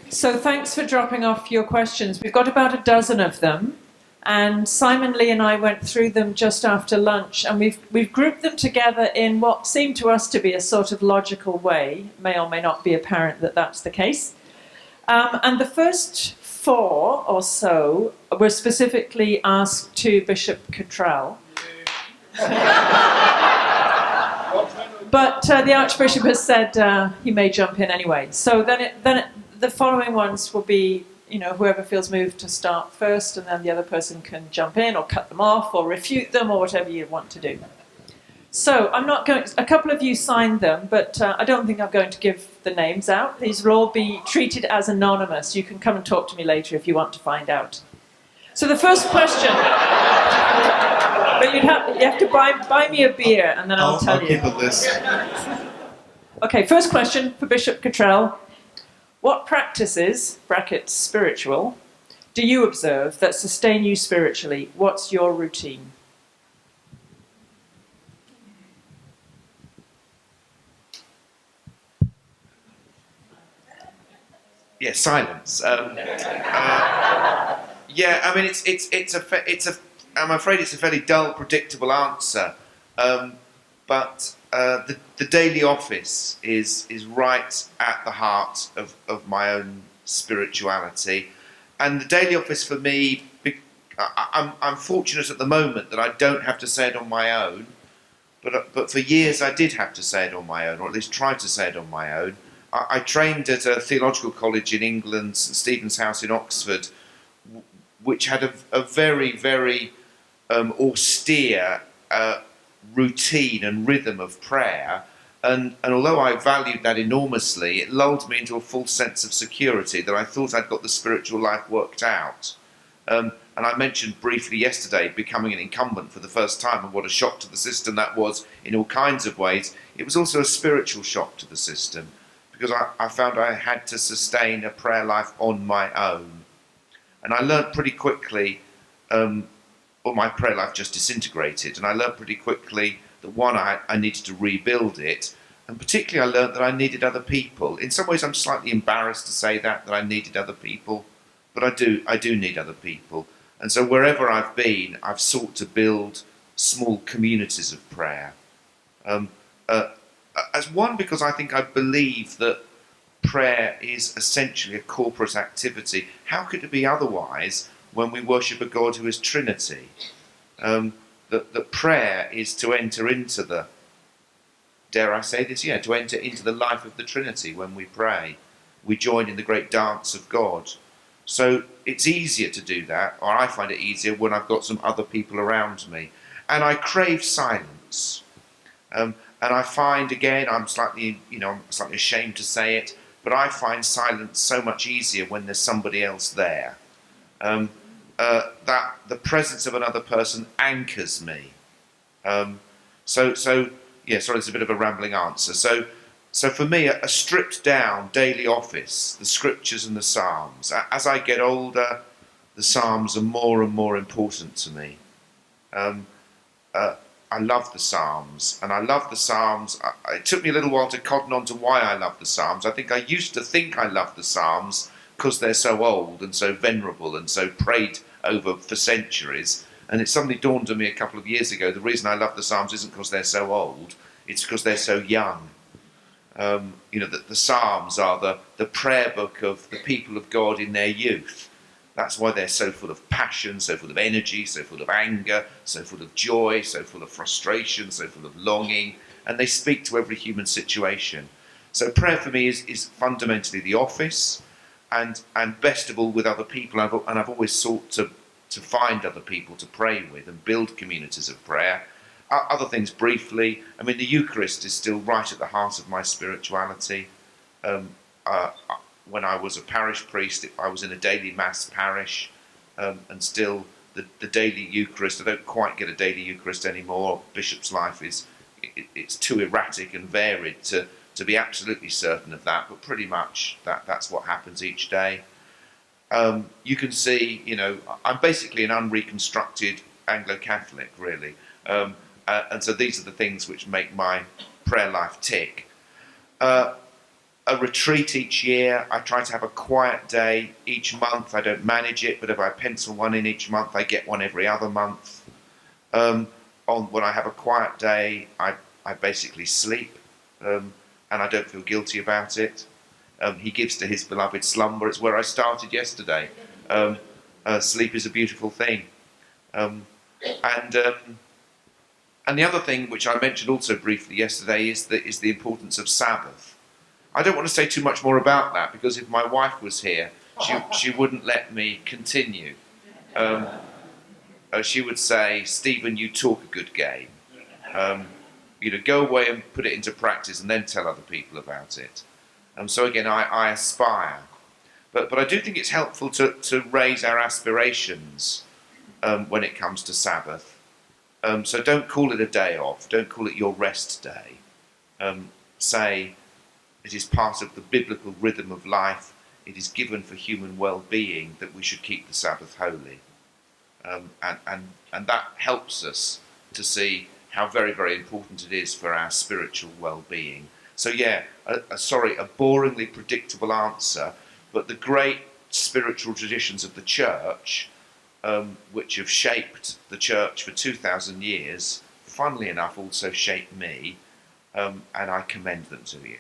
So thanks for dropping off your questions. We've got about a dozen of them, and Simon Lee and I went through them just after lunch, and we've grouped them together in what seemed to us to be a sort of logical way. It may or may not be apparent that that's the case. And the first 4 or so were specifically asked to Bishop Cottrell. But the Archbishop has said he may jump in anyway. So the following ones will be, whoever feels moved to start first, and then the other person can jump in or cut them off or refute them or whatever you want to do. So I'm not going. A couple of you signed them, but I don't think I'm going to give the names out. These will all be treated as anonymous. You can come and talk to me later if you want to find out. So the first question, but you have to buy me a beer, and then I'll tell you. I'll keep a list. Okay, first question for Bishop Cottrell. What practices, brackets spiritual, do you observe that sustain you spiritually? What's your routine? Yeah, silence. Yeah, I mean, I'm afraid it's a fairly dull, predictable answer. But the daily office is right at the heart of my own spirituality, and the daily office for me, I'm fortunate at the moment that I don't have to say it on my own, but for years I did have to say it on my own, or at least try to say it on my own. I trained at a theological college in England, St Stephen's House in Oxford, which had a very, very austere routine and rhythm of prayer, and although I valued that enormously, it lulled me into a false sense of security that I thought I'd got the spiritual life worked out. And I mentioned briefly yesterday becoming an incumbent for the first time, and what a shock to the system that was in all kinds of ways. It was also a spiritual shock to the system, because I found I had to sustain a prayer life on my own. And I learnt pretty quickly, my prayer life just disintegrated, and I learnt pretty quickly that one, I needed to rebuild it, and particularly I learnt that I needed other people. In some ways I'm slightly embarrassed to say that I needed other people, but I do need other people. And so wherever I've been, I've sought to build small communities of prayer. As one, because I think I believe that prayer is essentially a corporate activity. How could it be otherwise when we worship a God who is Trinity? That prayer is to enter into the, dare I say this, to enter into the life of the Trinity when we pray. We join in the great dance of God. So it's easier to do that, or I find it easier when I've got some other people around me. And I crave silence. And I find, again, I'm slightly ashamed to say it, but I find silence so much easier when there's somebody else there. That the presence of another person anchors me. Sorry, it's a bit of a rambling answer. So for me, a stripped down daily office, the scriptures and the Psalms. As I get older, the Psalms are more and more important to me. I love the Psalms, and I love the Psalms. It took me a little while to cotton on to why I love the Psalms. I think I used to think I loved the Psalms because they're so old and so venerable and so prayed over for centuries. And it suddenly dawned on me a couple of years ago, the reason I love the Psalms isn't because they're so old, it's because they're so young. The Psalms are the prayer book of the people of God in their youth. That's why they're so full of passion, so full of energy, so full of anger, so full of joy, so full of frustration, so full of longing, and they speak to every human situation. So prayer for me is fundamentally the office, and best of all with other people, and I've always sought to find other people to pray with and build communities of prayer. Other things briefly, I mean, the Eucharist is still right at the heart of my spirituality. When I was a parish priest, I was in a daily mass parish, and still the daily Eucharist. I don't quite get a daily Eucharist anymore. Bishop's life it's too erratic and varied to be absolutely certain of that, but pretty much that's what happens each day. You can see, I'm basically an unreconstructed Anglo-Catholic, really, and so these are the things which make my prayer life tick. a retreat each year. I try to have a quiet day each month. I don't manage it, but if I pencil one in each month, I get one every other month. When I have a quiet day, I basically sleep, and I don't feel guilty about it. He gives to his beloved slumber. It's where I started yesterday. Sleep is a beautiful thing. And the other thing, which I mentioned also briefly yesterday, is the importance of Sabbath. I don't want to say too much more about that, because if my wife was here, she wouldn't let me continue. She would say, "Stephen, you talk a good game. Go away and put it into practice, and then tell other people about it." So again, I aspire, but I do think it's helpful to raise our aspirations when it comes to Sabbath. So don't call it a day off. Don't call it your rest day. Say it is part of the biblical rhythm of life. It is given for human well-being that we should keep the Sabbath holy. And that helps us to see how very, very important it is for our spiritual well-being. So yeah, a boringly predictable answer, but the great spiritual traditions of the church, which have shaped the church for 2,000 years, funnily enough also shaped me, and I commend them to you.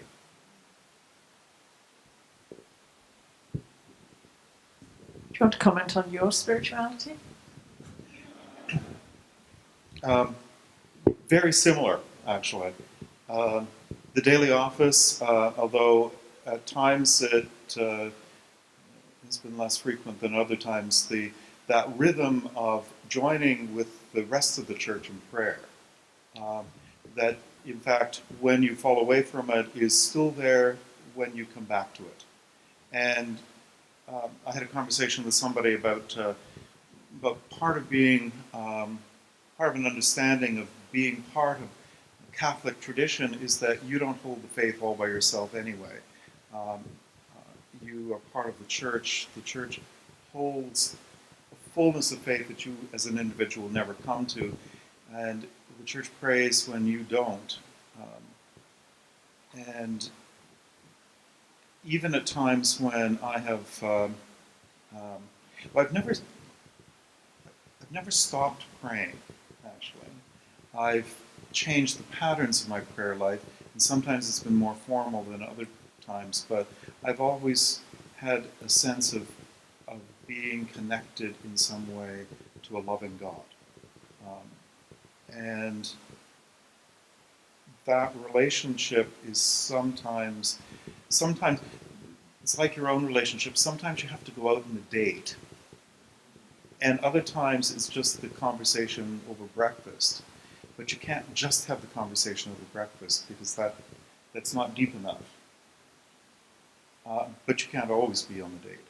Do you want to comment on your spirituality? Very similar, actually. The daily office, although at times it has been less frequent than other times, that rhythm of joining with the rest of the church in prayer, that in fact when you fall away from it is still there when you come back to it. And I had a conversation with somebody about part of being part of an understanding of being part of Catholic tradition is that you don't hold the faith all by yourself anyway. You are part of the church. The church holds a fullness of faith that you as an individual never come to, and the church prays when you don't. And even at times when I have, I've never stopped praying, actually. I've changed the patterns of my prayer life, and sometimes it's been more formal than other times, but I've always had a sense of being connected in some way to a loving God. And that relationship is sometimes it's like your own relationship. Sometimes you have to go out on a date, and other times it's just the conversation over breakfast. But you can't just have the conversation over breakfast, because that's not deep enough. But you can't always be on the date.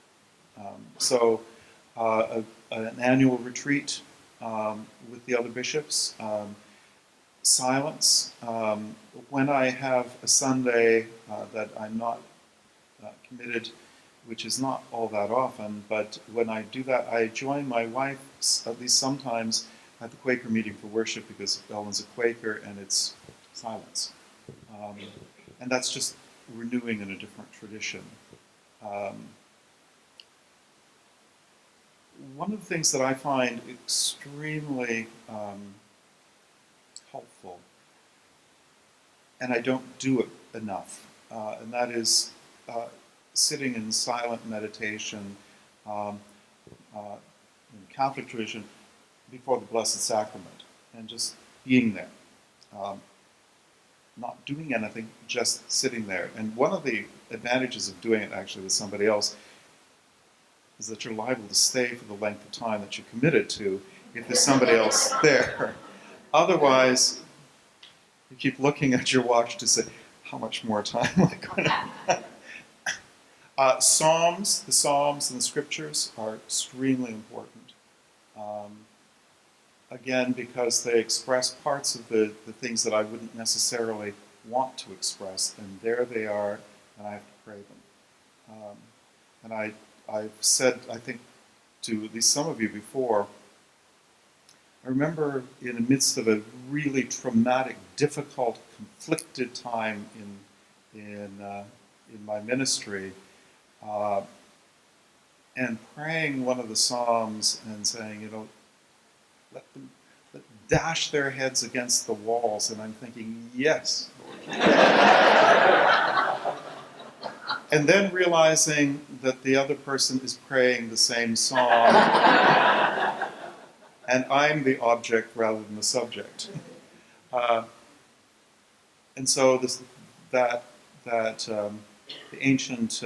So an annual retreat with the other bishops, silence. When I have a Sunday that I'm not committed, which is not all that often, but when I do that, I join my wife, at least sometimes, at the Quaker meeting for worship, because Ellen's a Quaker, and it's silence. And that's just renewing in a different tradition. One of the things that I find extremely helpful, and I don't do it enough, and that is sitting in silent meditation in the Catholic tradition before the Blessed Sacrament, and just being there. Not doing anything, just sitting there. And one of the advantages of doing it actually with somebody else is that you're liable to stay for the length of time that you're committed to if there's somebody else there. Otherwise, you keep looking at your watch to say, how much more time am I going to have? The Psalms and the Scriptures are extremely important. Again, because they express parts of the things that I wouldn't necessarily want to express, and there they are, and I have to pray them. And I've said, I think, to at least some of you before, I remember in the midst of a really traumatic, difficult, conflicted time in in my ministry, and praying one of the Psalms and saying, let them dash their heads against the walls, and I'm thinking, yes, Lord. And then realizing that the other person is praying the same psalm, and I'm the object rather than the subject. And so the ancient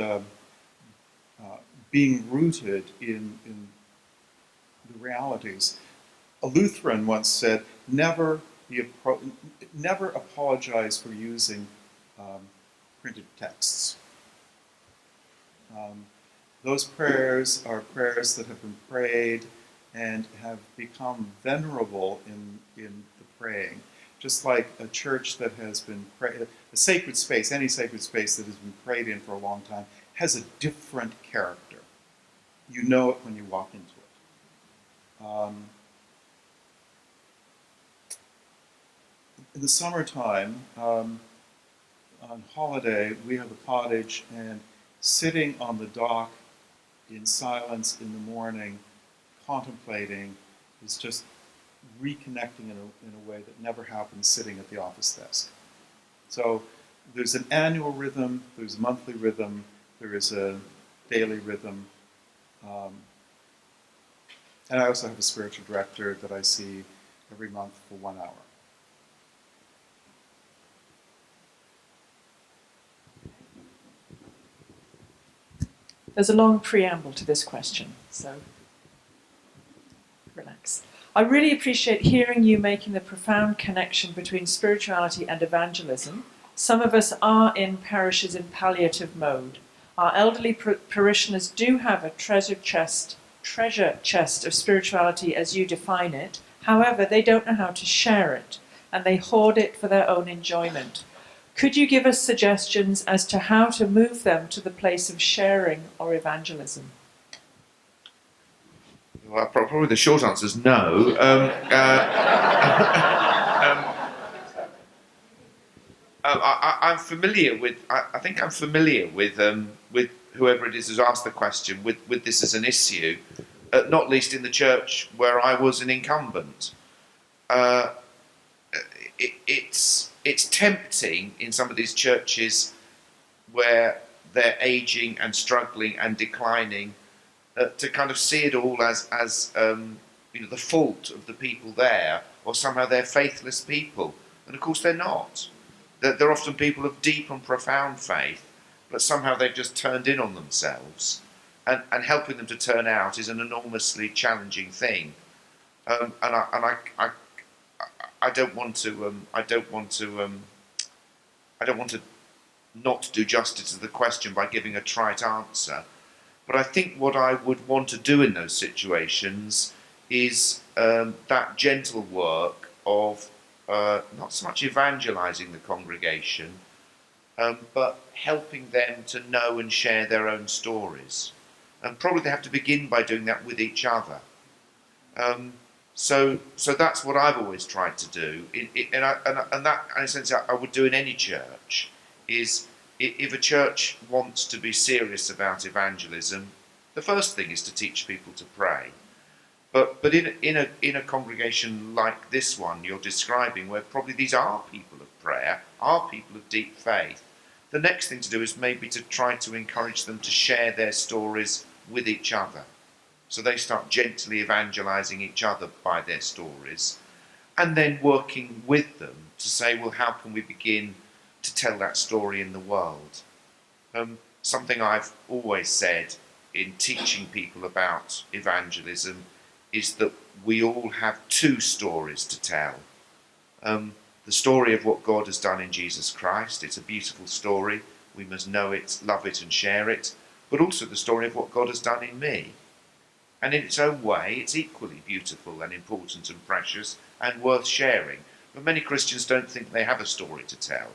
being rooted in the realities. A Lutheran once said, never apologize for using printed texts. Those prayers are prayers that have been prayed and have become venerable in the praying. Just like a church that has been prayed, a sacred space, any sacred space that has been prayed in for a long time, has a different character. You know it when you walk into it. In the summertime, on holiday, we have a cottage, and sitting on the dock in silence in the morning, contemplating, is just reconnecting in a way that never happens sitting at the office desk. So there's an annual rhythm, there's a monthly rhythm, there is a daily rhythm. And I also have a spiritual director that I see every month for 1 hour. There's a long preamble to this question, so relax. I really appreciate hearing you making the profound connection between spirituality and evangelism. Some of us are in parishes in palliative mode. Our elderly parishioners do have a treasure chest of spirituality as you define it. However, they don't know how to share it, and they hoard it for their own enjoyment. Could you give us suggestions as to how to move them to the place of sharing or evangelism? Well, probably the short answer is no. I'm familiar with. I think I'm familiar with whoever it is who's asked the question with this as an issue, not least in the church where I was an incumbent. It's tempting in some of these churches where they're aging and struggling and declining to kind of see it all as the fault of the people there, or somehow they're faithless people, and of course they're not. They're often people of deep and profound faith, but somehow they've just turned in on themselves, and helping them to turn out is an enormously challenging thing. And I don't want to not do justice to the question by giving a trite answer. But I think what I would want to do in those situations is that gentle work of not so much evangelizing the congregation, but helping them to know and share their own stories. And probably they have to begin by doing that with each other. So that's what I've always tried to do, and that, in a sense, I would do in any church. Is if a church wants to be serious about evangelism, the first thing is to teach people to pray. But in a congregation like this one you're describing, where probably these are people of prayer, are people of deep faith, the next thing to do is maybe to try to encourage them to share their stories with each other. So they start gently evangelizing each other by their stories, and then working with them to say, well, how can we begin to tell that story in the world? Something I've always said in teaching people about evangelism is that we all have two stories to tell. The story of what God has done in Jesus Christ. It's a beautiful story. We must know it, love it, and share it. But also the story of what God has done in me. And in its own way, it's equally beautiful and important and precious and worth sharing. But many Christians don't think they have a story to tell.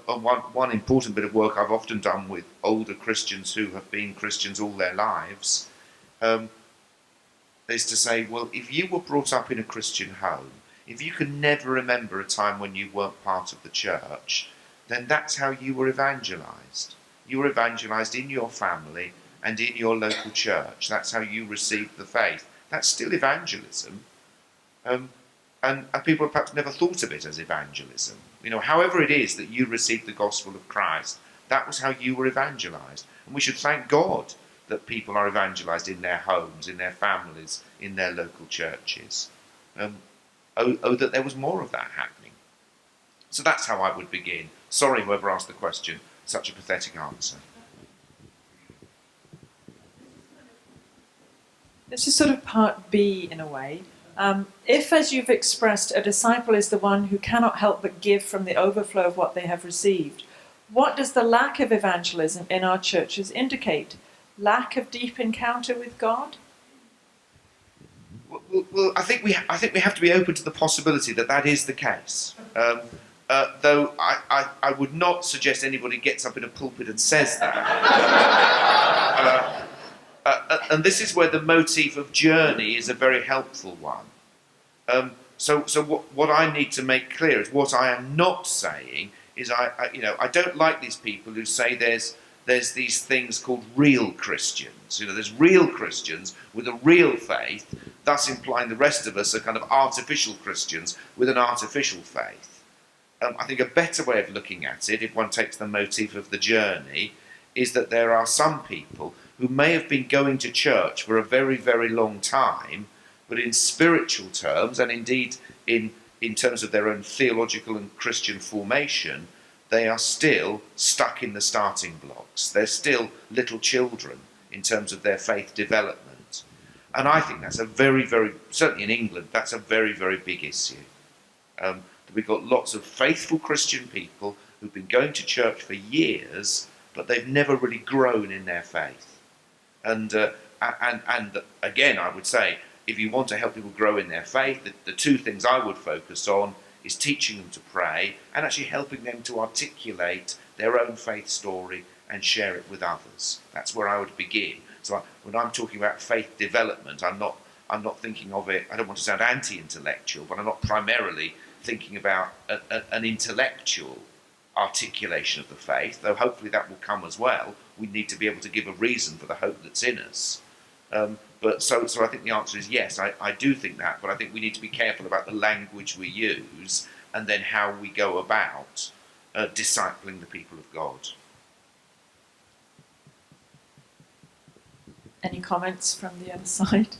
One important bit of work I've often done with older Christians who have been Christians all their lives is to say, well, if you were brought up in a Christian home, if you can never remember a time when you weren't part of the church, then that's how you were evangelized. You were evangelized in your family and in your local church. That's how you received the faith. That's still evangelism. And people have perhaps never thought of it as evangelism. However it is that you received the gospel of Christ, that was how you were evangelized. And we should thank God that people are evangelized in their homes, in their families, in their local churches. That there was more of that happening. So that's how I would begin. Sorry, whoever asked the question, such a pathetic answer. This is sort of part B in a way. If, as you've expressed, a disciple is the one who cannot help but give from the overflow of what they have received, what does the lack of evangelism in our churches indicate? Lack of deep encounter with God? Well, I think we have to be open to the possibility that is the case. Though I would not suggest anybody gets up in a pulpit and says that. And this is where the motif of journey is a very helpful one. So what I need to make clear is what I am not saying is I don't like these people who say there's these things called real Christians. There's real Christians with a real faith, thus implying the rest of us are kind of artificial Christians with an artificial faith. I think a better way of looking at it, if one takes the motif of the journey, is that there are some people who may have been going to church for a very, very long time, but in spiritual terms, and indeed in terms of their own theological and Christian formation, they are still stuck in the starting blocks. They're still little children in terms of their faith development. And I think that's a very, very, certainly in England, that's a very, very big issue. We've got lots of faithful Christian people who've been going to church for years, but they've never really grown in their faith. And again, I would say, if you want to help people grow in their faith, the two things I would focus on is teaching them to pray and actually helping them to articulate their own faith story and share it with others. That's where I would begin. So when I'm talking about faith development, I'm not thinking of it, I don't want to sound anti-intellectual, but I'm not primarily thinking about an intellectual articulation of the faith, though hopefully that will come as well. We need to be able to give a reason for the hope that's in us. But so I think the answer is yes, I do think that, but I think we need to be careful about the language we use and then how we go about discipling the people of God. Any comments from the other side?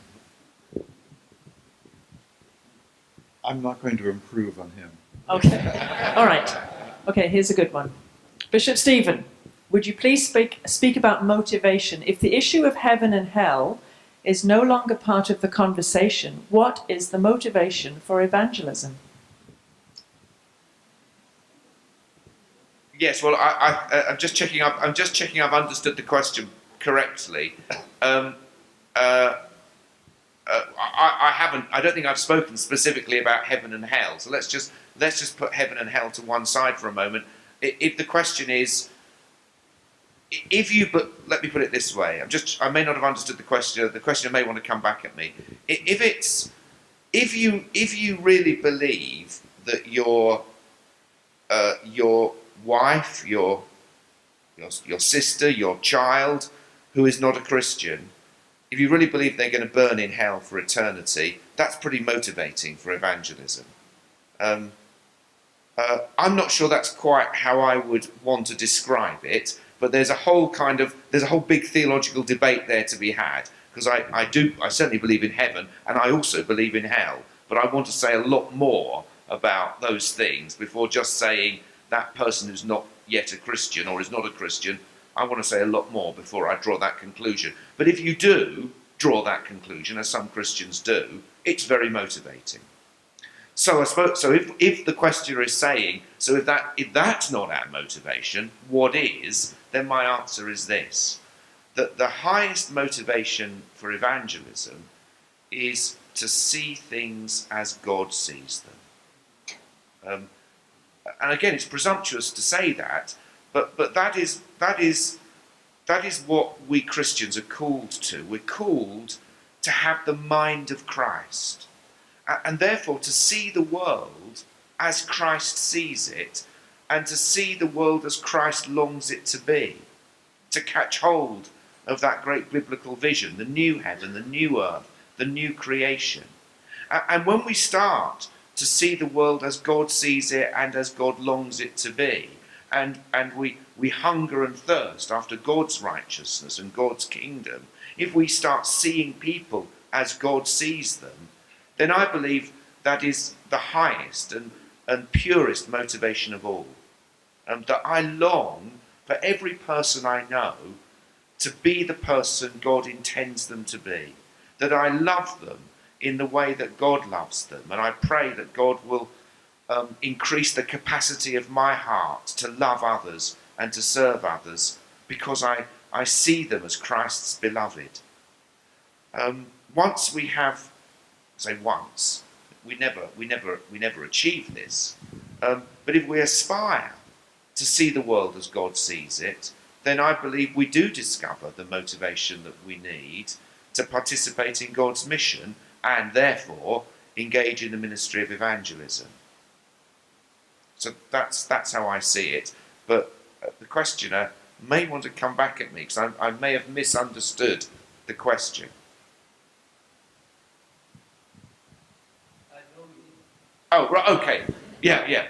I'm not going to improve on him. Okay, all right. Okay, here's a good one. Bishop Stephen, would you please speak about motivation? If the issue of heaven and hell is no longer part of the conversation, what is the motivation for evangelism? Yes, well, I'm just checking. I'm just checking I've understood the question correctly. I haven't. I don't think I've spoken specifically about heaven and hell. So let's just put heaven and hell to one side for a moment. If the question is, but let me put it this way. I may not have understood the question. The question may want to come back at me. If you really believe that your wife, your sister, your child, who is not a Christian, if you really believe they're going to burn in hell for eternity, that's pretty motivating for evangelism. I'm not sure that's quite how I would want to describe it, but there's a whole big theological debate there to be had, because I certainly believe in heaven, and I also believe in hell, but I want to say a lot more about those things before just saying that person who's not yet a Christian or is not a Christian. I want to say a lot more before I draw that conclusion. But if you do draw that conclusion, as some Christians do, it's very motivating. So I suppose, if the questioner is saying, so if that's not our motivation, what is? Then my answer is this: that the highest motivation for evangelism is to see things as God sees them. And again, it's presumptuous to say that, but that is what we Christians are called to. We're called to have the mind of Christ, and therefore to see the world as Christ sees it, and to see the world as Christ longs it to be, to catch hold of that great biblical vision, the new heaven, the new earth, the new creation. And when we start to see the world as God sees it and as God longs it to be, and we hunger and thirst after God's righteousness and God's kingdom, if we start seeing people as God sees them, then I believe that is the highest and purest motivation of all. That I long for every person I know to be the person God intends them to be. That I love them in the way that God loves them. And I pray that God will increase the capacity of my heart to love others and to serve others, because I see them as Christ's beloved. Once we have, say once, we never achieve this. But if we aspire to see the world as God sees it, then I believe we do discover the motivation that we need to participate in God's mission and therefore engage in the ministry of evangelism. So that's how I see it. But the questioner may want to come back at me, because I may have misunderstood the question. Oh, right, okay. Yeah.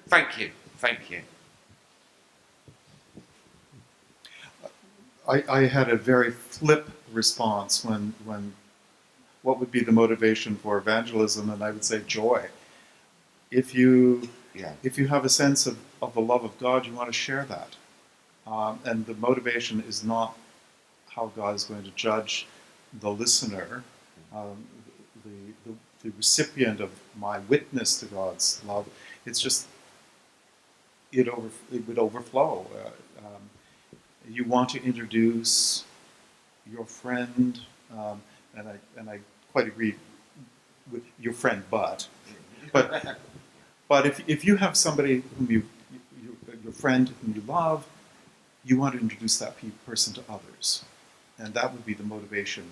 Thank you. I had a very flip response when what would be the motivation for evangelism, and I would say joy. If you have a sense of the love of God, you want to share that. And the motivation is not how God is going to judge the listener, the recipient of my witness to God's love. It's just, it would overflow. You want to introduce your friend, and I quite agree with your friend, but if you have somebody whom your friend whom you love, you want to introduce that person to others, and that would be the motivation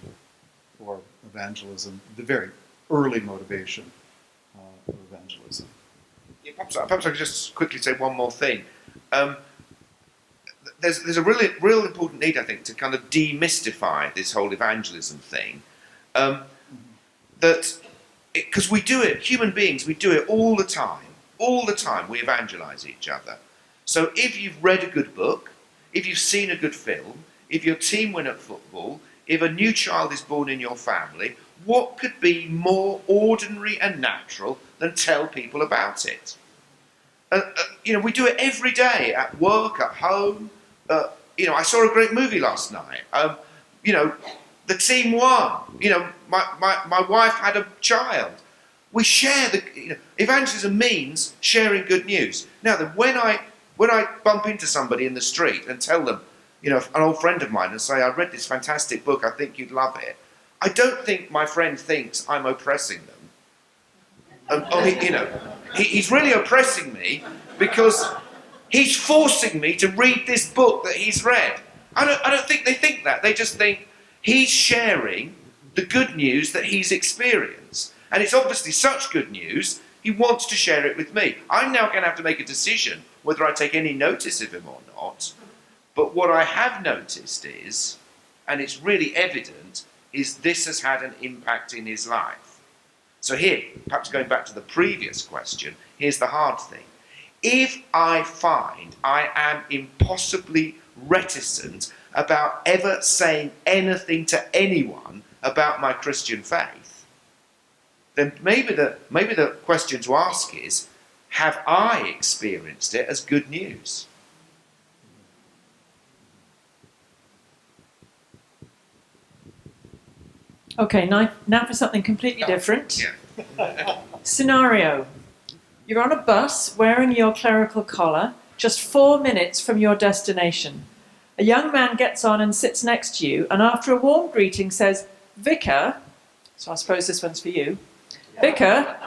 for evangelism, the very early motivation for evangelism. Yeah, perhaps I could just quickly say one more thing. There's a real important need, I think, to kind of demystify this whole evangelism thing. Because we do it, human beings, we do it all the time, we evangelize each other. So if you've read a good book, if you've seen a good film, if your team win at football, if a new child is born in your family, what could be more ordinary and natural than tell people about it? We do it every day, at work, at home. I saw a great movie last night. The team won. My wife had a child. We share evangelism means sharing good news. Now, when I bump into somebody in the street and tell them, an old friend of mine, and say, I read this fantastic book, I think you'd love it, I don't think my friend thinks I'm oppressing them. He's really oppressing me because he's forcing me to read this book that he's read. I don't think they think that. They just think he's sharing the good news that he's experienced. And it's obviously such good news, he wants to share it with me. I'm now going to have to make a decision whether I take any notice of him or not. But what I have noticed is, and it's really evident, is this has had an impact in his life. So here, perhaps going back to the previous question, here's the hard thing. If I find I am impossibly reticent about ever saying anything to anyone about my Christian faith, then maybe the question to ask is, have I experienced it as good news? Okay, now for something completely different. Yeah. Scenario. You're on a bus wearing your clerical collar, just 4 minutes from your destination. A young man gets on and sits next to you, and after a warm greeting says, Vicar, so I suppose this one's for you, Vicar,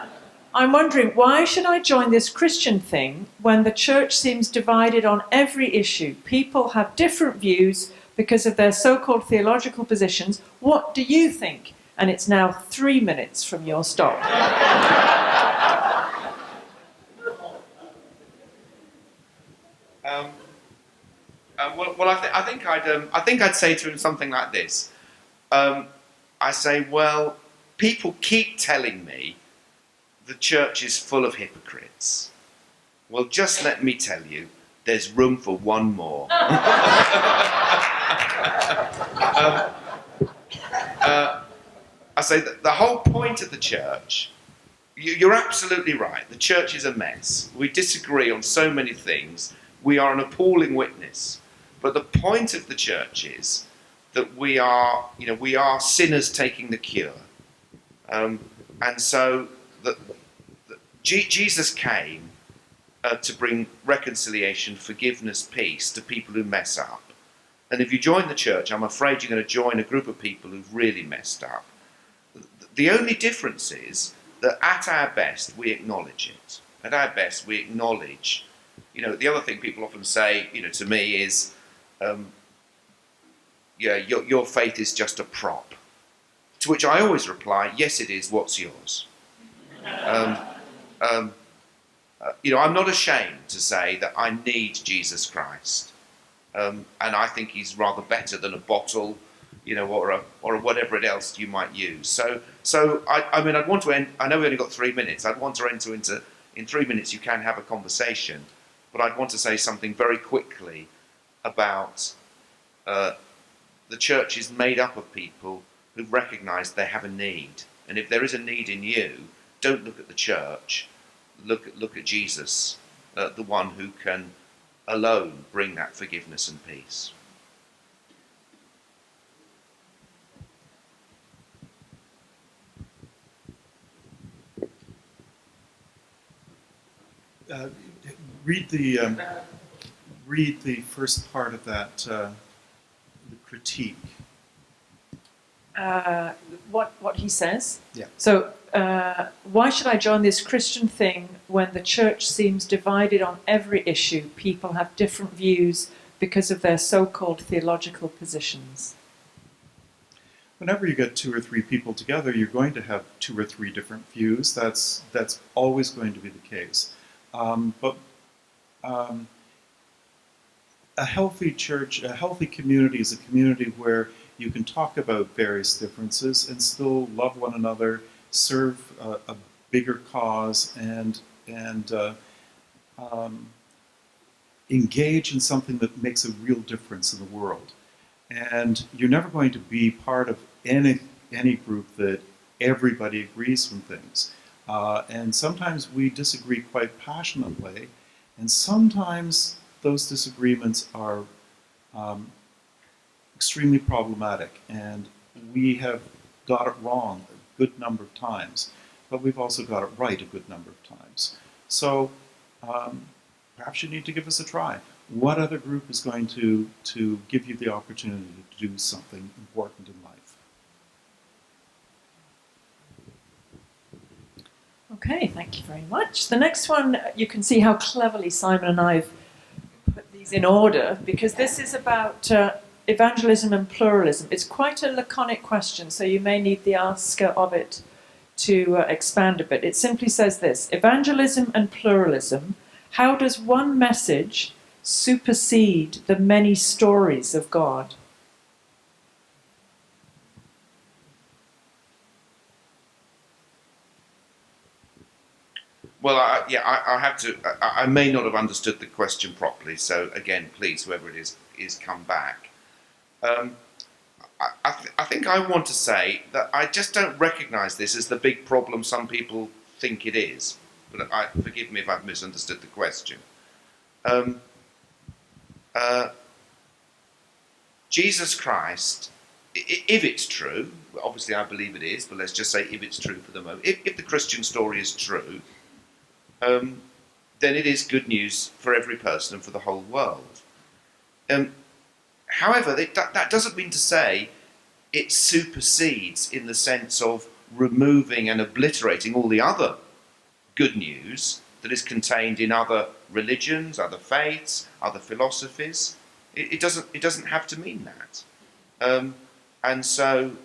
I'm wondering, why should I join this Christian thing when the church seems divided on every issue? People have different views because of their so-called theological positions. What do you think? And it's now 3 minutes from your stop. Well, I think I'd say to him something like this. I say, well, people keep telling me the church is full of hypocrites. Well, just let me tell you, there's room for one more. I say that the whole point of the church, you're absolutely right, the church is a mess. We disagree on so many things. We are an appalling witness. But the point of the church is that we are sinners taking the cure. And so Jesus came to bring reconciliation, forgiveness, peace to people who mess up. And if you join the church, I'm afraid you're going to join a group of people who've really messed up. The only difference is that at our best, we acknowledge it. At our best, we acknowledge, the other thing people often say, to me is, your faith is just a prop. To which I always reply, yes, it is. What's yours? I'm not ashamed to say that I need Jesus Christ. And I think he's rather better than a bottle, or whatever else you might use. So I'd want to end. I know we only got 3 minutes. I'd want to enter into. In 3 minutes, you can have a conversation, but I'd want to say something very quickly about the church is made up of people who recognise they have a need, and if there is a need in you, don't look at the church. Look at Jesus, the one who can alone bring that forgiveness and peace. Read the first part of that, the critique. What he says. Yeah. So, why should I join this Christian thing when the church seems divided on every issue? People have different views because of their so-called theological positions. Whenever you get 2 or 3 people together, you're going to have 2 or 3 different views. That's always going to be the case. But a healthy church, a healthy community is a community where you can talk about various differences and still love one another, serve a bigger cause, and engage in something that makes a real difference in the world. And you're never going to be part of any group that everybody agrees on things. And sometimes we disagree quite passionately, and sometimes those disagreements are extremely problematic, and we have got it wrong a good number of times, but we've also got it right a good number of times. So perhaps you need to give us a try. What other group is going to give you the opportunity to do something important in life? Okay, thank you very much. The next one, you can see how cleverly Simon and I have put these in order, because this is about evangelism and pluralism. It's quite a laconic question, so you may need the asker of it to expand a bit. It simply says this: evangelism and pluralism, how does one message supersede the many stories of God? Well, I have to. I may not have understood the question properly. So again, please, whoever it is come back. I think I want to say that I just don't recognise this as the big problem some people think it is. But forgive me if I've misunderstood the question. Jesus Christ, if it's true, obviously I believe it is, but let's just say if it's true for the moment. If the Christian story is true, then it is good news for every person and for the whole world. However, that doesn't mean to say it supersedes in the sense of removing and obliterating all the other good news that is contained in other religions, other faiths, other philosophies. It doesn't have to mean that. And so,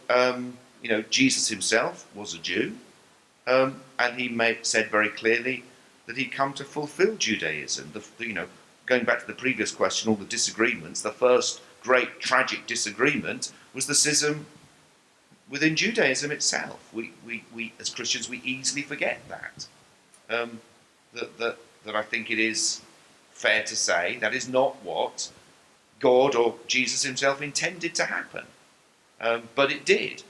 Jesus himself was a Jew, and he said very clearly that he'd come to fulfill Judaism, going back to the previous question, all the disagreements, the first great tragic disagreement was the schism within Judaism itself. We as Christians, we easily forget that. That I think it is fair to say that is not what God or Jesus himself intended to happen. But it did.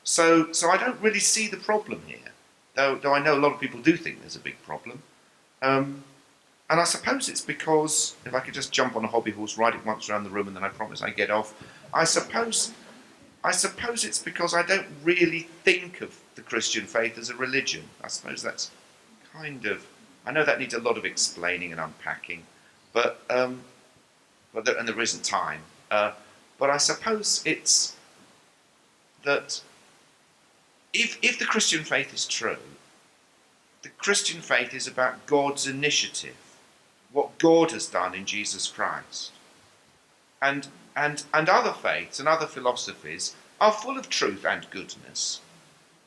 So I don't really see the problem here, though I know a lot of people do think there's a big problem. And I suppose it's because, if I could just jump on a hobby horse, ride it once around the room and then I promise I get off, I suppose it's because I don't really think of the Christian faith as a religion. I suppose that's kind of, I know that needs a lot of explaining and unpacking, but there isn't time. But I suppose it's that if the Christian faith is true, the Christian faith is about God's initiative, what God has done in Jesus Christ. And other faiths and other philosophies are full of truth and goodness,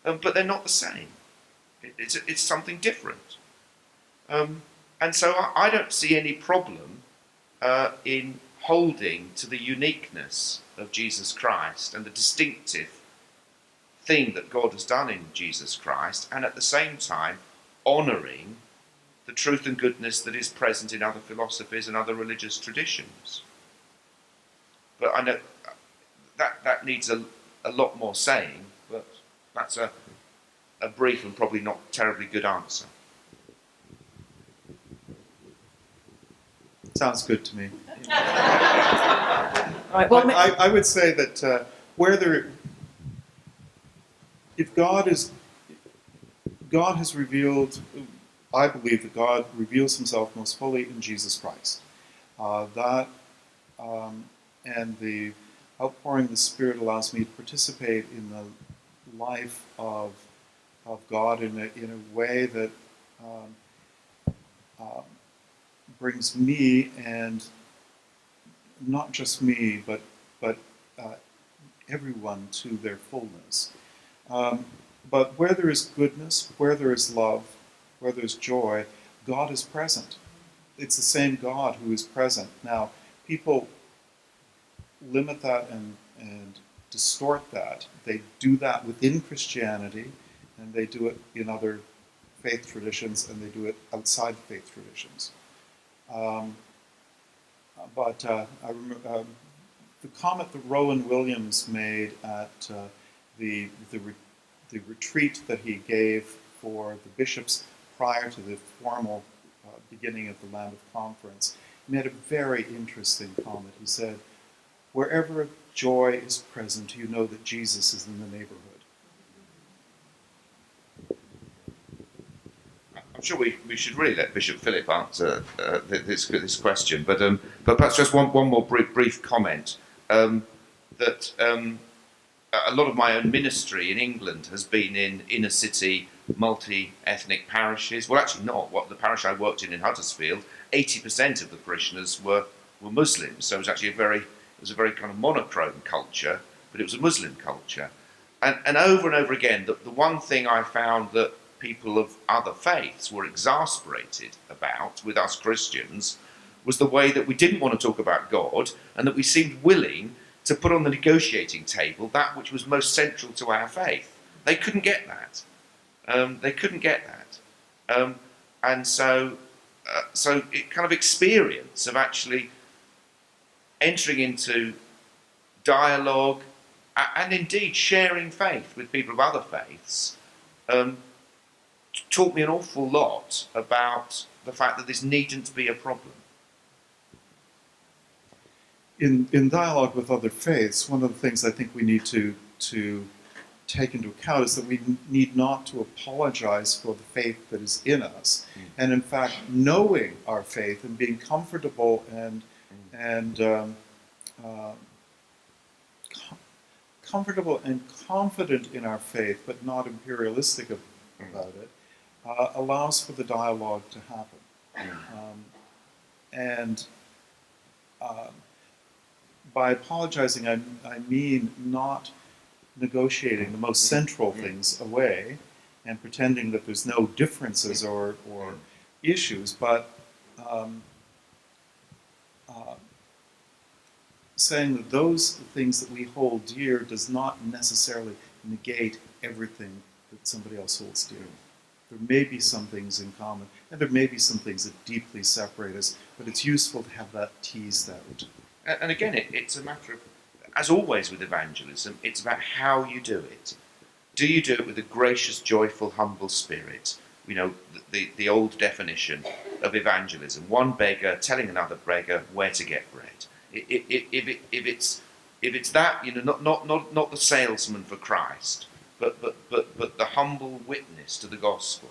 but they're not the same. It's something different. And so I don't see any problem in holding to the uniqueness of Jesus Christ and the distinctive thing that God has done in Jesus Christ, and at the same time honouring the truth and goodness that is present in other philosophies and other religious traditions. But I know that needs a lot more saying, but that's a brief and probably not terribly good answer. Sounds good to me. Right, well, I would say that if God has revealed, I believe that God reveals himself most fully in Jesus Christ. And the outpouring of the Spirit allows me to participate in the life of God in a way that brings me, and not just me, but everyone to their fullness. But where there is goodness, where there is love, where there is joy, God is present. It's the same God who is present. Now, people limit that and distort that. They do that within Christianity, and they do it in other faith traditions, and they do it outside faith traditions. But I remember the comment that Rowan Williams made at the retreat that he gave for the bishops prior to the formal beginning of the Lambeth Conference. He made a very interesting comment. He said, "Wherever joy is present, you know that Jesus is in the neighborhood." I'm sure we should really let Bishop Philip answer this question, but perhaps just one more brief comment. That a lot of my own ministry in England has been in inner city, multi-ethnic parishes. Well, actually not. What the parish I worked in Huddersfield, 80% of the parishioners were Muslims. So it was actually a very kind of monochrome culture, but it was a Muslim culture. And over and over again, the one thing I found that people of other faiths were exasperated about with us Christians was the way that we didn't want to talk about God, and that we seemed willing to put on the negotiating table that which was most central to our faith. They couldn't get that. And so it kind of experience of actually entering into dialogue and indeed sharing faith with people of other faiths taught me an awful lot about the fact that this needn't be a problem. In dialogue with other faiths, one of the things I think we need to take into account is that we need not to apologize for the faith that is in us. And in fact, knowing our faith and being comfortable and comfortable and confident in our faith, but not imperialistic about it, allows for the dialogue to happen. By apologizing, I mean not negotiating the most central things away and pretending that there's no differences or issues, but um, saying that those things that we hold dear does not necessarily negate everything that somebody else holds dear. There may be some things in common, and there may be some things that deeply separate us, but it's useful to have that teased out. And again, it's a matter of, as always with evangelism, it's about how you do it. Do you do it with a gracious, joyful, humble spirit? You know, the old definition of evangelism: one beggar telling another beggar where to get bread. If it's that, you know, not the salesman for Christ, but the humble witness to the gospel,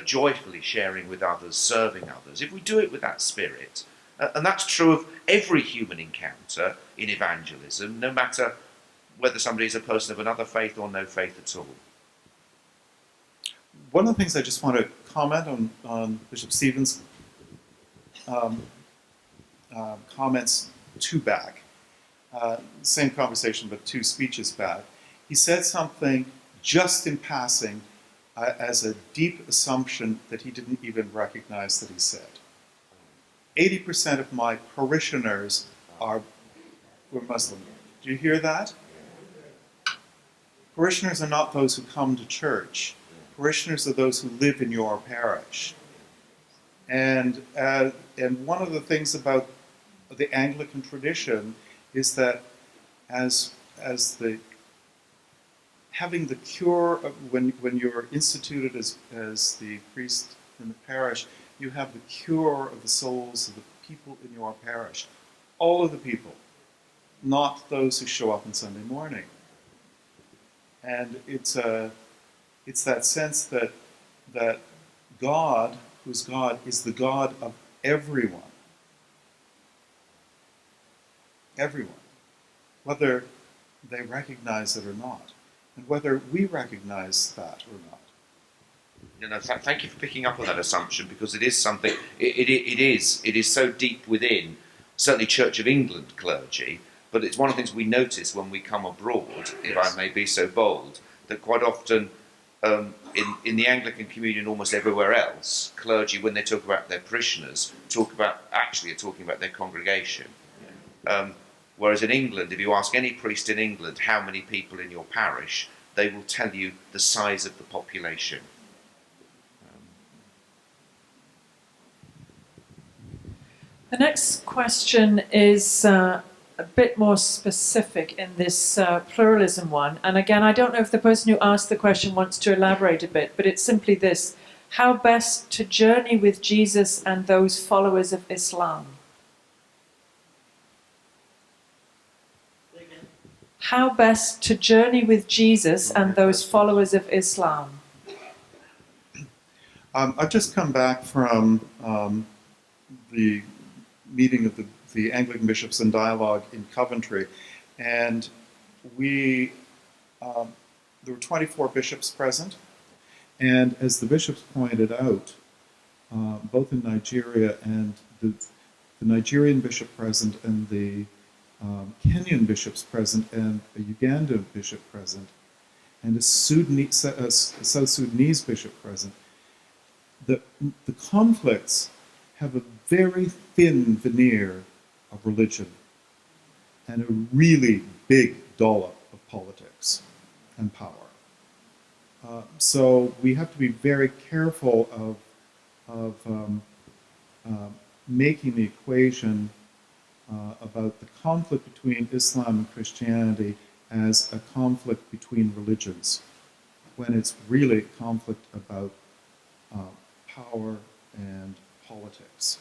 joyfully sharing with others, serving others. If we do it with that spirit, and that's true of every human encounter in evangelism, no matter whether somebody is a person of another faith or no faith at all. One of the things I just want to comment on Bishop Stephen's comments back, same conversation but 2 speeches back. He said something just in passing as a deep assumption that he didn't even recognize that he said. 80% of my parishioners were Muslim. Do you hear that? Parishioners are not those who come to church. Parishioners are those who live in your parish. And one of the things about the Anglican tradition is that having the cure of when you're instituted as the priest in the parish, you have the cure of the souls of the people in your parish. All of the people, not those who show up on Sunday morning. And it's that sense that God, who's God, is the God of everyone. Everyone. Whether they recognize it or not. And whether we recognize that or not. You know, thank you for picking up on that assumption, because it is something, it is so deep within, certainly Church of England clergy, but it's one of the things we notice when we come abroad, if I may be so bold, that quite often in the Anglican communion and almost everywhere else, clergy, when they talk about their parishioners, are talking about their congregation. Whereas in England, if you ask any priest in England how many people in your parish, they will tell you the size of the population. The next question is a bit more specific in this pluralism one. And again, I don't know if the person who asked the question wants to elaborate a bit, but it's simply this: how best to journey with Jesus and those followers of Islam? How best to journey with Jesus and those followers of Islam? I've just come back from the meeting of the Anglican Bishops in Dialogue in Coventry, and there were 24 bishops present, and as the bishops pointed out, both in Nigeria and the Nigerian bishop present and the Kenyan bishops present and a Ugandan bishop present and a South Sudanese bishop present, the conflicts have a very thin veneer of religion and a really big dollop of politics and power. So we have to be very careful of making the equation about the conflict between Islam and Christianity as a conflict between religions, when it's really a conflict about power and politics.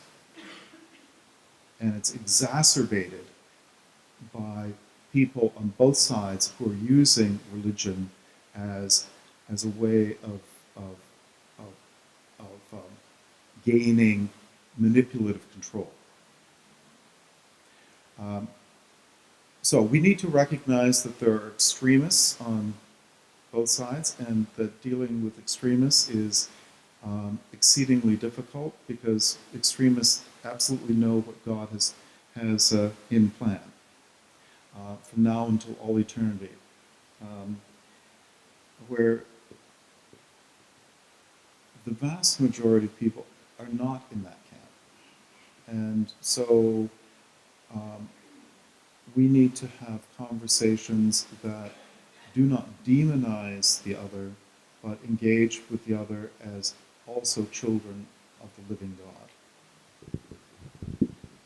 And it's exacerbated by people on both sides who are using religion as a way of gaining manipulative control. So we need to recognize that there are extremists on both sides, and that dealing with extremists is exceedingly difficult, because extremists absolutely know what God has in plan from now until all eternity, where the vast majority of people are not in that camp. And so we need to have conversations that do not demonize the other, but engage with the other as also children of the living God.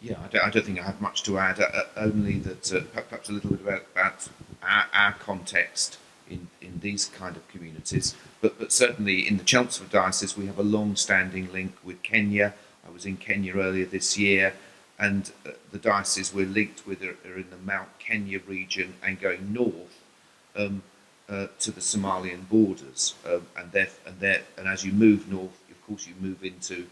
Yeah, I don't think I have much to add, only that perhaps a little bit about our context in these kind of communities. But certainly in the Chelmsford Diocese, we have a long-standing link with Kenya. I was in Kenya earlier this year, and the dioceses we're linked with are in the Mount Kenya region and going north to the Somalian borders. And as you move north, of course, you move into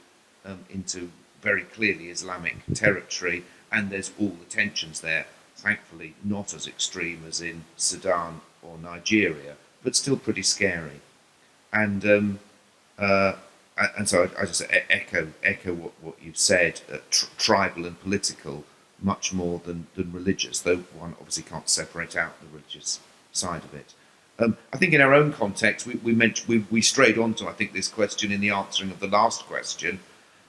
very clearly Islamic territory, and there's all the tensions there. Thankfully, not as extreme as in Sudan or Nigeria, but still pretty scary. And so I just echo what you've said. Tribal and political, much more than religious, though one obviously can't separate out the religious side of it. I think in our own context, we strayed onto, I think, this question in the answering of the last question,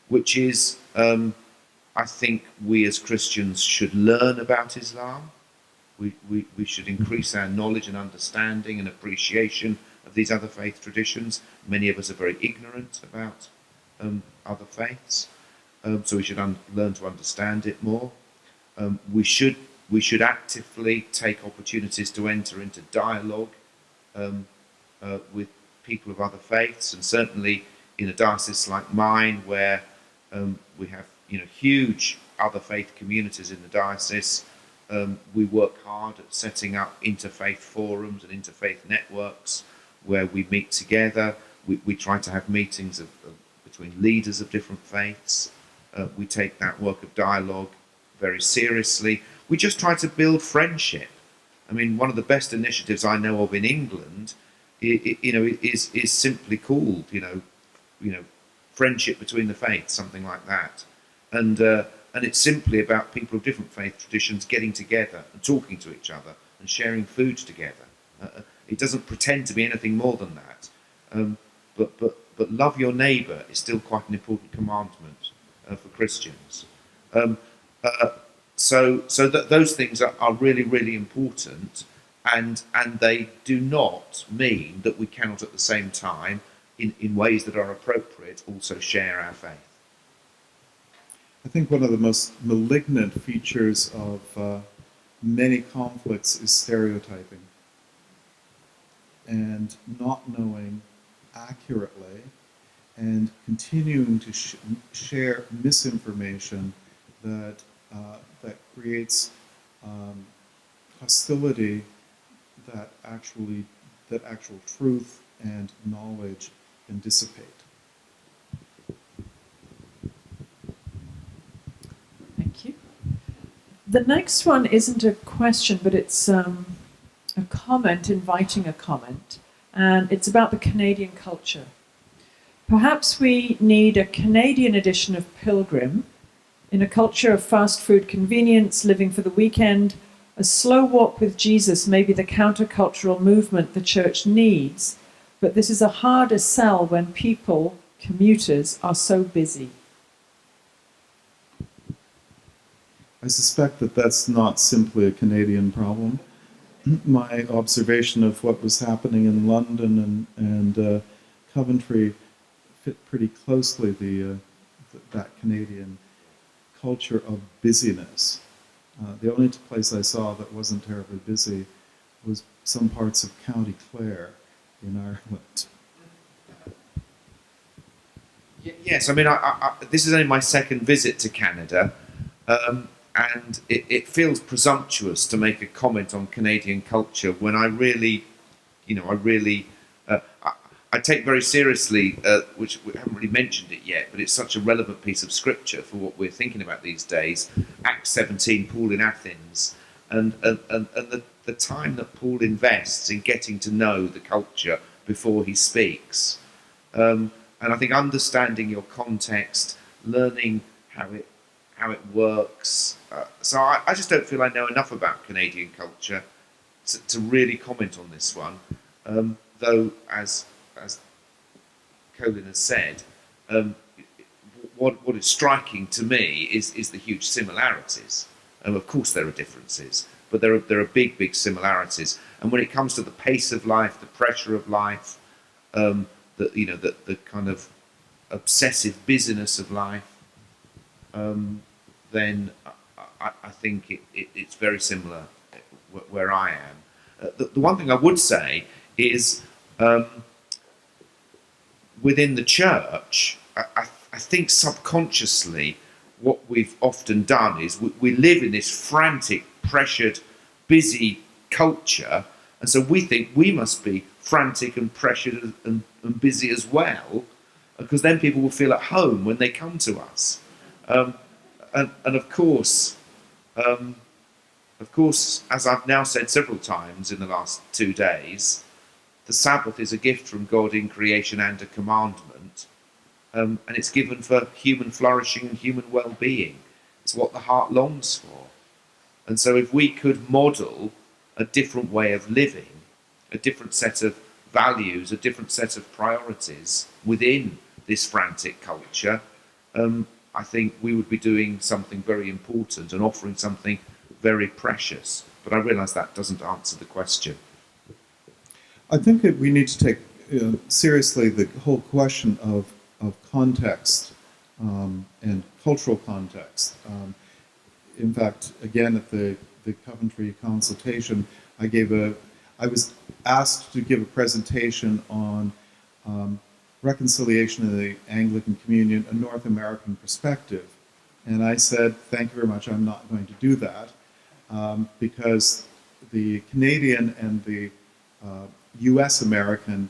which is, I think we as Christians should learn about Islam. We should increase our knowledge and understanding and appreciation of these other faith traditions. Many of us are very ignorant about other faiths, so we should learn to understand it more. We should actively take opportunities to enter into dialogue with people of other faiths, and certainly in a diocese like mine, where we have huge other faith communities in the diocese. We work hard at setting up interfaith forums and interfaith networks where we meet together. We try to have meetings between leaders of different faiths. We take that work of dialogue very seriously. We just try to build friendship. I mean, one of the best initiatives I know of in England, is simply called, friendship between the faiths, something like that. And it's simply about people of different faith traditions getting together and talking to each other and sharing food together. It doesn't pretend to be anything more than that. But love your neighbour is still quite an important commandment for Christians. So those things are really, really important, and they do not mean that we cannot at the same time, in ways that are appropriate, also share our faith. I think one of the most malignant features of many conflicts is stereotyping and not knowing accurately and continuing to share misinformation that creates hostility that actual truth and knowledge can dissipate. Thank you. The next one isn't a question, but it's a comment, inviting a comment, and it's about the Canadian culture. Perhaps we need a Canadian edition of Pilgrim. In a culture of fast food convenience, living for the weekend, a slow walk with Jesus may be the countercultural movement the church needs, but this is a harder sell when people, commuters, are so busy. I suspect that that's not simply a Canadian problem. My observation of what was happening in London and Coventry fit pretty closely that Canadian culture of busyness. The only place I saw that wasn't terribly busy was some parts of County Clare in Ireland. Yes, I mean, this is only my second visit to Canada, and it feels presumptuous to make a comment on Canadian culture when I really I take very seriously, which we haven't really mentioned it yet, but it's such a relevant piece of scripture for what we're thinking about these days. Acts 17, Paul in Athens, and the time that Paul invests in getting to know the culture before he speaks. And I think understanding your context, learning how it works. So I just don't feel I know enough about Canadian culture to really comment on this one. Though, as Colin has said, what is striking to me is the huge similarities. Of course, there are differences, but there are big similarities. And when it comes to the pace of life, the pressure of life, the kind of obsessive busyness of life, then I think it's very similar where I am. The one thing I would say is within the church, I think subconsciously what we've often done is we live in this frantic, pressured, busy culture, and so we think we must be frantic and pressured and busy as well, because then people will feel at home when they come to us. And of course, as I've now said several times in the last 2 days, the Sabbath is a gift from God in creation and a commandment, and it's given for human flourishing and human well-being. It's what the heart longs for. And so if we could model a different way of living, a different set of values, a different set of priorities within this frantic culture, I think we would be doing something very important and offering something very precious. But I realise that doesn't answer the question. I think that we need to take seriously the whole question of context and cultural context. In fact, again, at the Coventry consultation, I was asked to give a presentation on reconciliation in the Anglican Communion, a North American perspective. And I said, thank you very much, I'm not going to do that, because the Canadian and the US American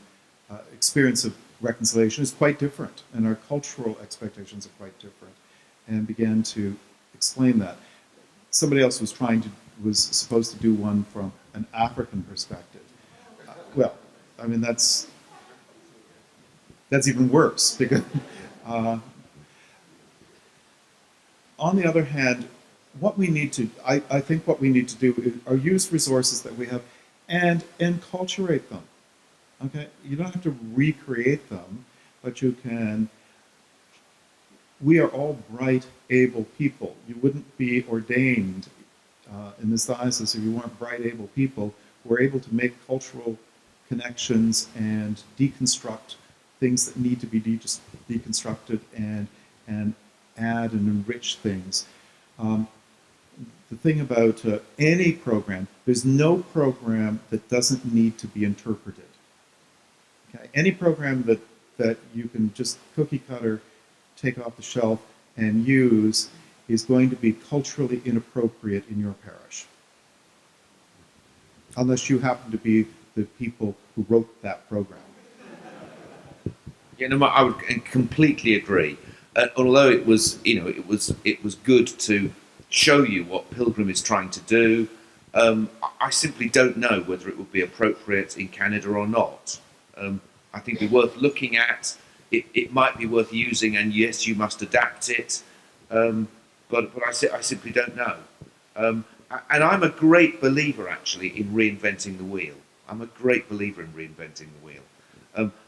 experience of reconciliation is quite different, and our cultural expectations are quite different, and began to explain that. Somebody else was supposed to do one from an African perspective. Well, I mean, that's even worse, because on the other hand, I think what we need to do are use resources that we have and enculturate them. Okay, you don't have to recreate them, but you can. We are all bright, able people. You wouldn't be ordained in this diocese if you weren't bright, able people who are able to make cultural connections and deconstruct things that need to be deconstructed and add and enrich things. The thing about any program, there's no program that doesn't need to be interpreted. Okay? Any program that you can just cookie cutter, take off the shelf and use is going to be culturally inappropriate in your parish. Unless you happen to be the people who wrote that program. Yeah, no, I would completely agree. Although it was good to show you what Pilgrim is trying to do, I simply don't know whether it would be appropriate in Canada or not. I think it'd be worth looking at. It might be worth using, and yes, you must adapt it. But I simply don't know. And I'm a great believer, actually, in reinventing the wheel. I'm a great believer in reinventing the wheel.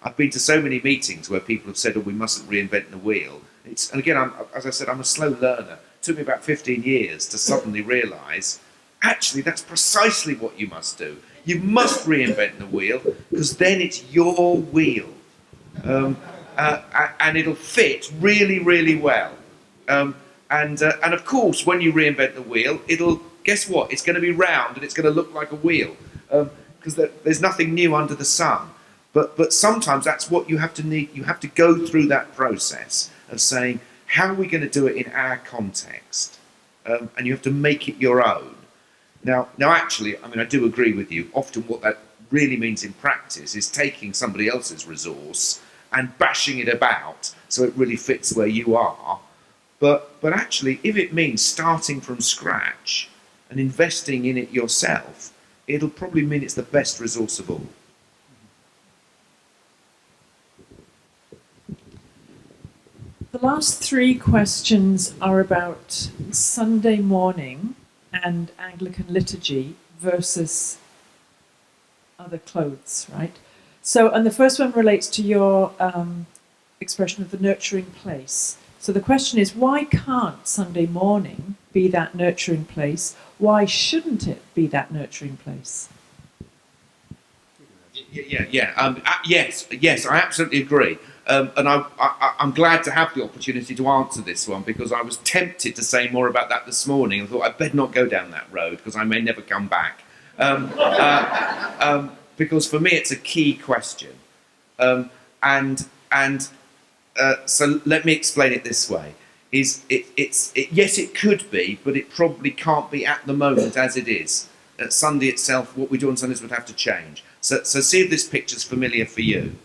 I've been to so many meetings where people have said, "Oh, we mustn't reinvent the wheel." And again, as I said, I'm a slow learner. It took me about 15 years to suddenly realise, actually, that's precisely what you must do. You must reinvent the wheel, because then it's your wheel. And it'll fit really, really well. And of course, when you reinvent the wheel, guess what? It's going to be round and it's going to look like a wheel, because there's nothing new under the sun. But sometimes that's what you have to need. You have to go through that process of saying, how are we going to do it in our context? And you have to make it your own. Now, actually, I mean, I do agree with you. Often what that really means in practice is taking somebody else's resource and bashing it about so it really fits where you are. But actually, if it means starting from scratch and investing in it yourself, it'll probably mean it's the best resource of all. The last three questions are about Sunday morning and Anglican liturgy versus other clothes, right? So, and the first one relates to your expression of the nurturing place. So the question is, why can't Sunday morning be that nurturing place? Why shouldn't it be that nurturing place? Yes, I absolutely agree. And I'm glad to have the opportunity to answer this one, because I was tempted to say more about that this morning. I thought I'd better not go down that road because I may never come back. Because for me it's a key question. So let me explain it this way. Yes, it could be, but it probably can't be at the moment as it is. At Sunday itself, what we do on Sundays would have to change. So see if this picture's familiar for you.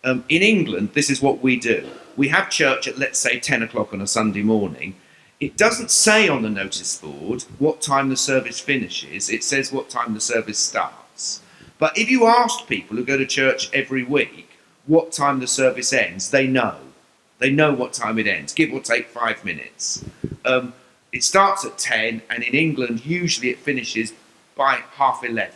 In England, this is what we do. We have church at, let's say, 10 o'clock on a Sunday morning. It doesn't say on the notice board what time the service finishes. It says what time the service starts. But if you asked people who go to church every week what time the service ends, they know. They know what time it ends, give or take 5 minutes. It starts at 10, and in England, usually it finishes by 11:30.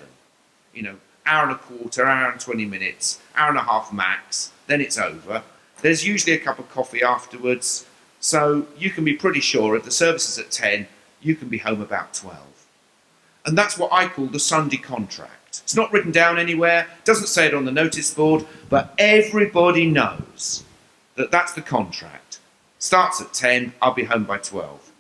You know, hour and a quarter, hour and 20 minutes, hour and a half max, then it's over. There's usually a cup of coffee afterwards, so you can be pretty sure if the service is at 10, you can be home about 12. And that's what I call the Sunday contract. It's not written down anywhere, doesn't say it on the notice board, but everybody knows that that's the contract. Starts at 10, I'll be home by 12.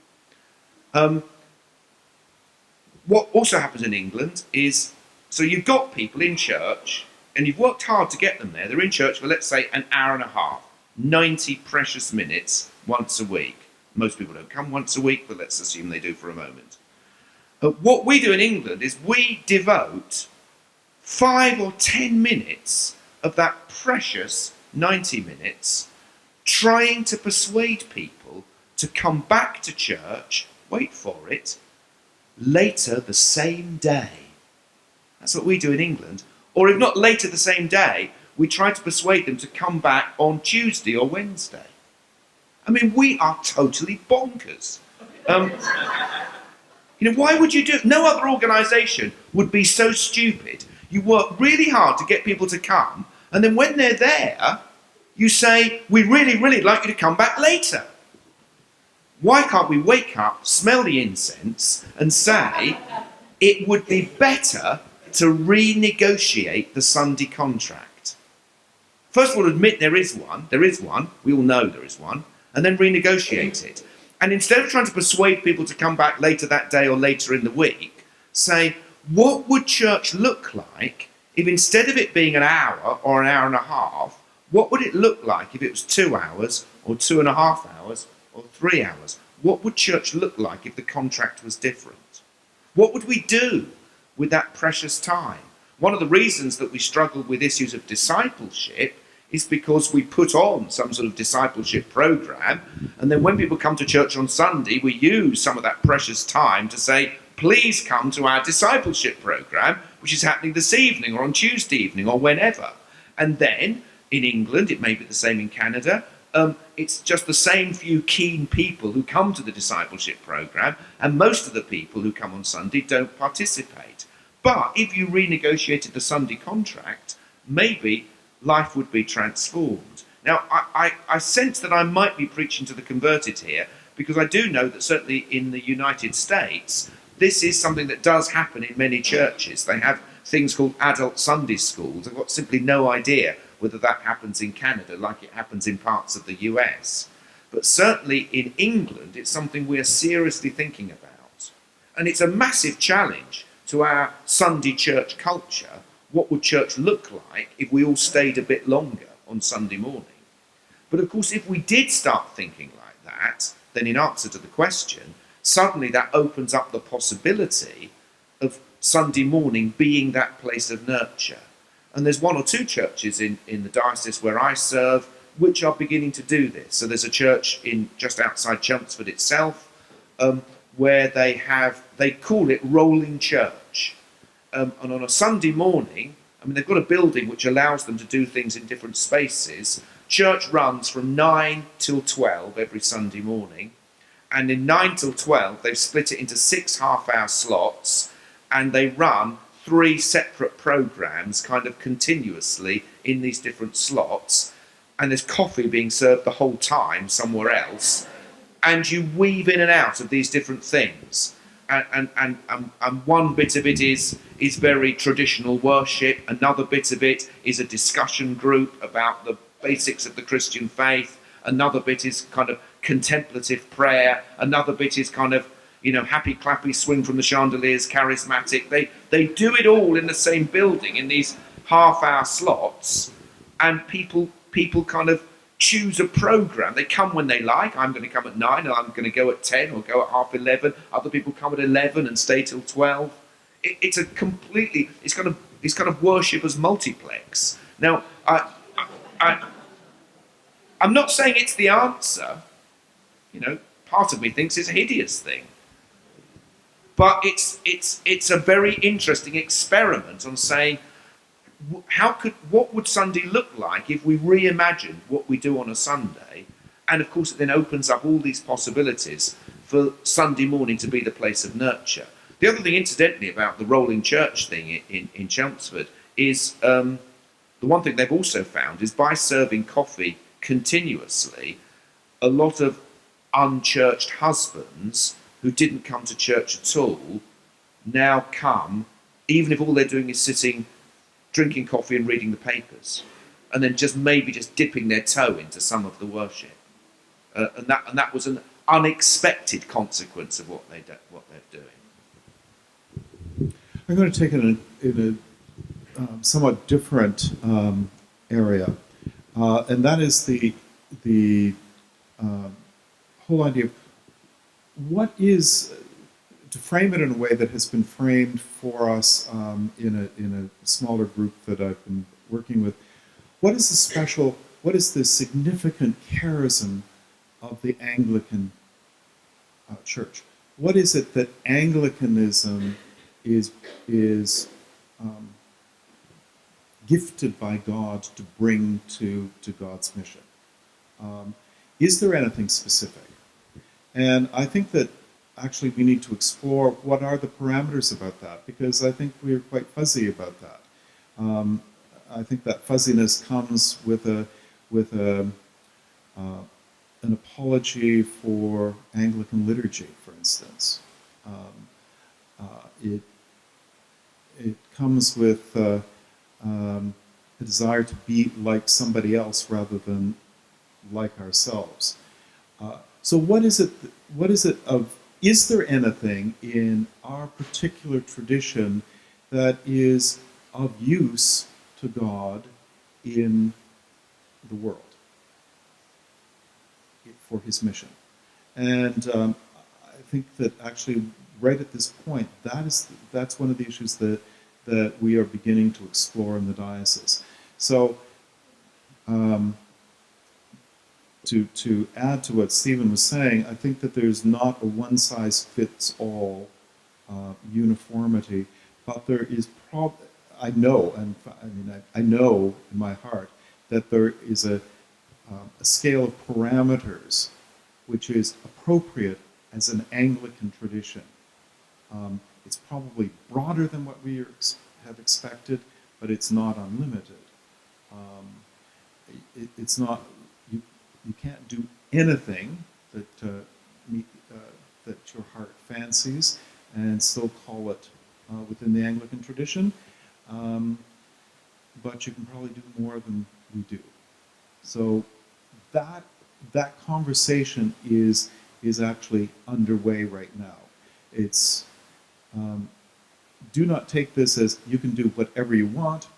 What also happens in England is, so you've got people in church, and you've worked hard to get them there. They're in church for, let's say, an hour and a half, 90 precious minutes once a week. Most people don't come once a week, but let's assume they do for a moment. What we do in England is we devote 5 or 10 minutes of that precious 90 minutes trying to persuade people to come back to church, wait for it, later the same day. That's what we do in England. Or if not later the same day, we try to persuade them to come back on Tuesday or Wednesday. I mean, we are totally bonkers. Why would you do it? No other organisation would be so stupid. You work really hard to get people to come, and then when they're there, you say, we really, really like you to come back later. Why can't we wake up, smell the incense, and say, it would be better to renegotiate the Sunday contract? First of all, admit there is one, we all know there is one, and then renegotiate it. And instead of trying to persuade people to come back later that day or later in the week, say, what would church look like if instead of it being an hour or an hour and a half, what would it look like if it was 2 hours or 2.5 hours or 3 hours? What would church look like if the contract was different? What would we do with that precious time? One of the reasons that we struggle with issues of discipleship is because we put on some sort of discipleship program, and then when people come to church on Sunday, we use some of that precious time to say, please come to our discipleship program, which is happening this evening or on Tuesday evening or whenever. And then in England, it may be the same in Canada, it's just the same few keen people who come to the discipleship program, and most of the people who come on Sunday don't participate. But if you renegotiated the Sunday contract, maybe life would be transformed. Now, I sense that I might be preaching to the converted here, because I do know that certainly in the United States, this is something that does happen in many churches. They have things called adult Sunday schools. I've got simply no idea whether that happens in Canada like it happens in parts of the US. But certainly in England, it's something we're seriously thinking about. And it's a massive challenge to our Sunday church culture. What would church look like if we all stayed a bit longer on Sunday morning? But of course, if we did start thinking like that, then in answer to the question, suddenly that opens up the possibility of Sunday morning being that place of nurture. And there's 1 or 2 churches in the diocese where I serve which are beginning to do this. So there's a church in just outside Chelmsford itself where they call it rolling church. And on a Sunday morning, I mean, they've got a building which allows them to do things in different spaces. Church runs from 9 till 12 every Sunday morning. And in 9 till 12, they've split it into 6 half-hour slots, and they run 3 separate programs kind of continuously in these different slots. And there's coffee being served the whole time somewhere else. and you weave in and out of these different things. And one bit of it is very traditional worship. Another bit of it is a discussion group about the basics of the Christian faith. Another bit is kind of contemplative prayer. Another bit is kind of, happy clappy swing from the chandeliers, charismatic. They do it all in the same building in these half-hour slots, and people kind of choose a program. They come when they like. I'm going to come at 9, and I'm going to go at 10 or go at half 11. Other people come at 11 and stay till 12. It's kind of worship as multiplex. Now, I'm not saying it's the answer. Part of me thinks it's a hideous thing. But it's a very interesting experiment on saying, what would Sunday look like if we reimagined what we do on a Sunday? And of course it then opens up all these possibilities for Sunday morning to be the place of nurture. The other thing, incidentally, about the rolling church thing in Chelmsford is the one thing they've also found is by serving coffee continuously, a lot of unchurched husbands who didn't come to church at all now come, even if all they're doing is sitting, drinking coffee and reading the papers, and then just dipping their toe into some of the worship, and that was an unexpected consequence of what they're doing. I'm going to take it in a somewhat different area, and that is the whole idea of what is, to frame it in a way that has been framed for us in a smaller group that I've been working with. What is the significant charism of the Anglican Church? What is it that Anglicanism is gifted by God to bring to God's mission? Is there anything specific? And I think that actually we need to explore what are the parameters about that, because I think we're quite fuzzy about that. I think that fuzziness comes with an apology for Anglican liturgy, for instance. It comes with a desire to be like somebody else rather than like ourselves. So what is it of, is there anything in our particular tradition that is of use to God in the world for his mission? And I think that actually right at this point, that's one of the issues that we are beginning to explore in the diocese. So to add to what Stephen was saying, I think that there's not a one-size-fits-all uniformity, but there is I know in my heart that there is a scale of parameters which is appropriate as an Anglican tradition. It's probably broader than what we have expected, but it's not unlimited. It's not. You can't do anything that that your heart fancies and still call it within the Anglican tradition, but you can probably do more than we do. So that conversation is actually underway right now. It's do not take this as you can do whatever you want,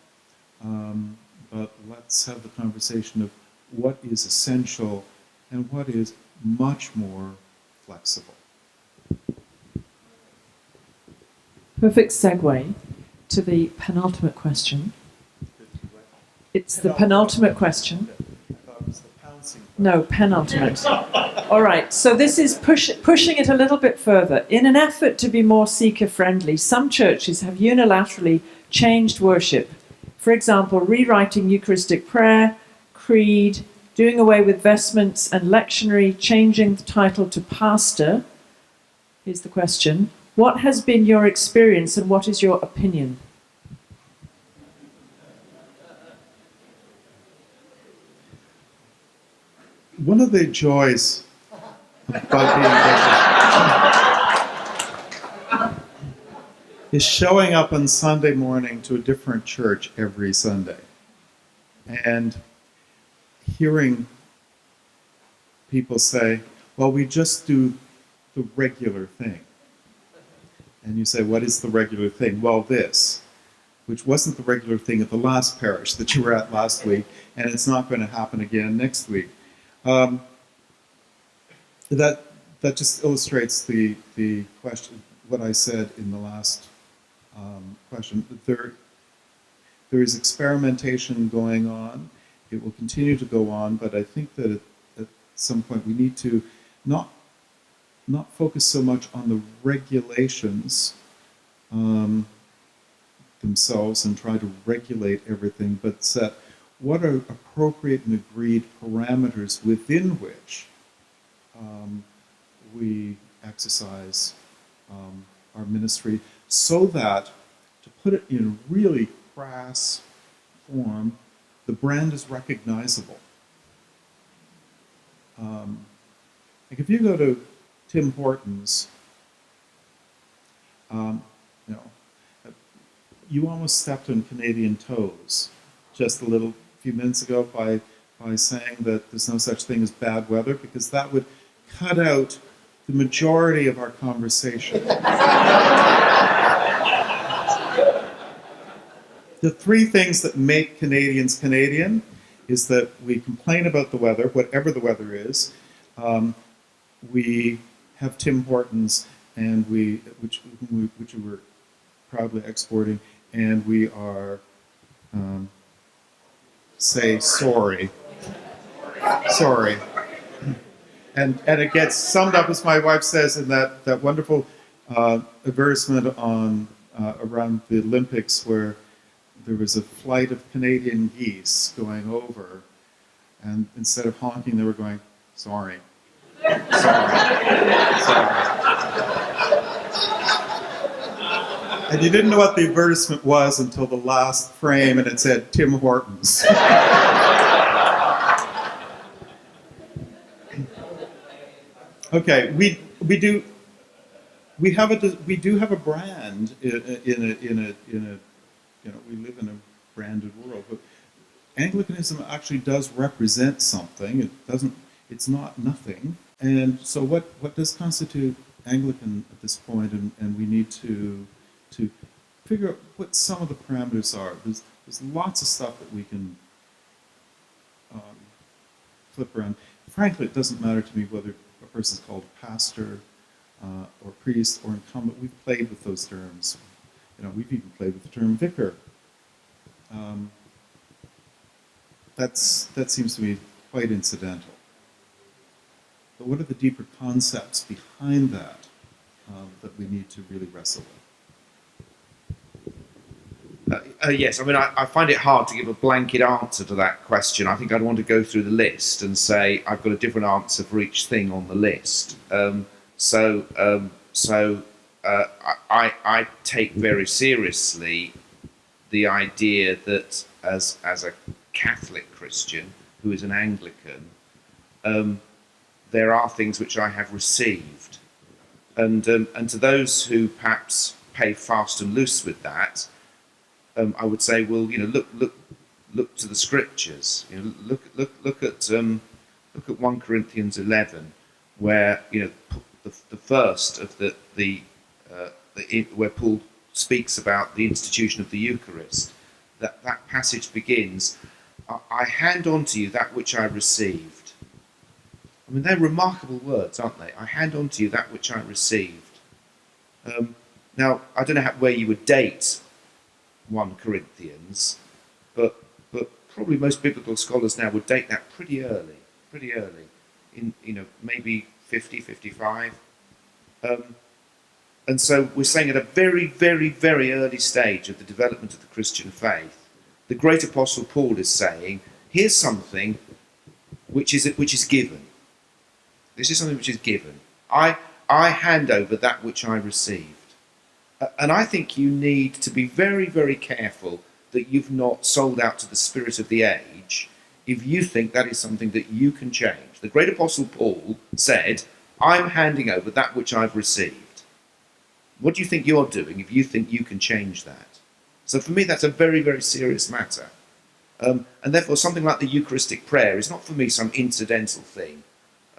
but let's have the conversation of what is essential and what is much more flexible. Perfect segue to the penultimate question. It's the penultimate question. I thought it was the pouncing question. No, penultimate. All right, so this is pushing it a little bit further. In an effort to be more seeker-friendly, some churches have unilaterally changed worship. For example, rewriting Eucharistic prayer, creed, doing away with vestments and lectionary, changing the title to pastor. Here's the question. What has been your experience and what is your opinion? One of the joys about being bishop is showing up on Sunday morning to a different church every Sunday and hearing people say, well, we just do the regular thing. And you say, what is the regular thing? Well, this, which wasn't the regular thing at the last parish that you were at last week, and it's not going to happen again next week. That just illustrates the question, what I said in the last question. There is experimentation going on. It will continue to go on, but I think that at some point we need to not focus so much on the regulations themselves and try to regulate everything, but set what are appropriate and agreed parameters within which we exercise our ministry, so that, to put it in really crass form, the brand is recognizable. Like if you go to Tim Hortons, you almost stepped on Canadian toes just a few minutes ago by saying that there's no such thing as bad weather, because that would cut out the majority of our conversation. The three things that make Canadians Canadian is that we complain about the weather, whatever the weather is. We have Tim Hortons, and which we were proudly exporting, and we are say sorry. And it gets summed up, as my wife says, in that wonderful advertisement on around the Olympics, where there was a flight of Canadian geese going over, and instead of honking, they were going, sorry. And you didn't know what the advertisement was until the last frame, and it said Tim Hortons. Okay, we do have a brand we live in a branded world, but Anglicanism actually does represent something. It's not nothing. And so what does constitute Anglican at this point? And we need to figure out what some of the parameters are. There's lots of stuff that we can flip around. Frankly, it doesn't matter to me whether a person's called pastor or priest or incumbent. We've played with those terms. We've even played with the term vicar. That seems to me quite incidental. But what are the deeper concepts behind that that we need to really wrestle with? Yes, I find it hard to give a blanket answer to that question. I think I'd want to go through the list and say I've got a different answer for each thing on the list. I take very seriously the idea that as a Catholic Christian who is an Anglican, there are things which I have received, and to those who perhaps pay fast and loose with that, I would say, well, look to the scriptures. Look at 1 Corinthians 11, where the first of where Paul speaks about the institution of the Eucharist. That passage begins, I hand on to you that which I received. They're remarkable words, aren't they? I hand on to you that which I received. Now, I don't know where you would date 1 Corinthians, but probably most biblical scholars now would date that pretty early, in maybe 50, 55. And so we're saying at a very, very, very early stage of the development of the Christian faith, the great apostle Paul is saying, here's something which is given. This is something which is given. I hand over that which I received. And I think you need to be very, very careful that you've not sold out to the spirit of the age if you think that is something that you can change. The great apostle Paul said, I'm handing over that which I've received. What do you think you're doing if you think you can change that? So for me, that's a very, very serious matter. And therefore, something like the Eucharistic prayer is not for me some incidental thing.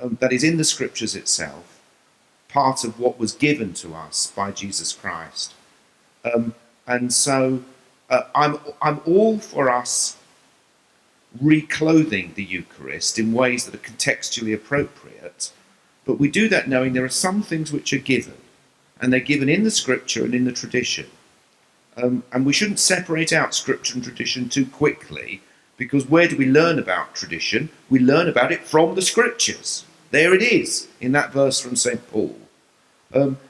That is in the Scriptures itself, part of what was given to us by Jesus Christ. And so I'm all for us reclothing the Eucharist in ways that are contextually appropriate, but we do that knowing there are some things which are given, and they're given in the Scripture and in the tradition. And we shouldn't separate out Scripture and tradition too quickly, because where do we learn about tradition? We learn about it from the Scriptures. There it is, in that verse from St. Paul.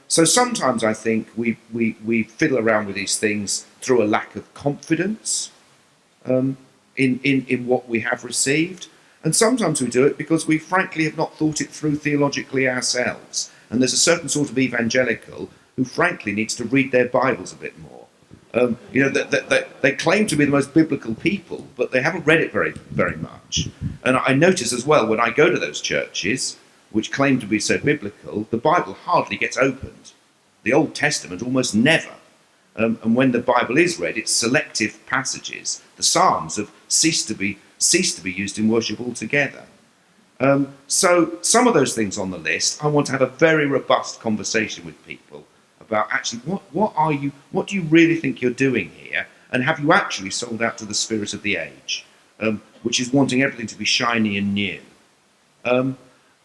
So sometimes I think we fiddle around with these things through a lack of confidence in what we have received. And sometimes we do it because we frankly have not thought it through theologically ourselves. And there's a certain sort of evangelical who frankly needs to read their Bibles a bit more. They claim to be the most biblical people, but they haven't read it very, very much. And I notice as well, when I go to those churches, which claim to be so biblical, the Bible hardly gets opened. The Old Testament almost never. And when the Bible is read, it's selective passages. The Psalms have ceased to be used in worship altogether. So some of those things on the list, I want to have a very robust conversation with people about actually what do you really think you're doing here, and have you actually sold out to the spirit of the age, which is wanting everything to be shiny and new.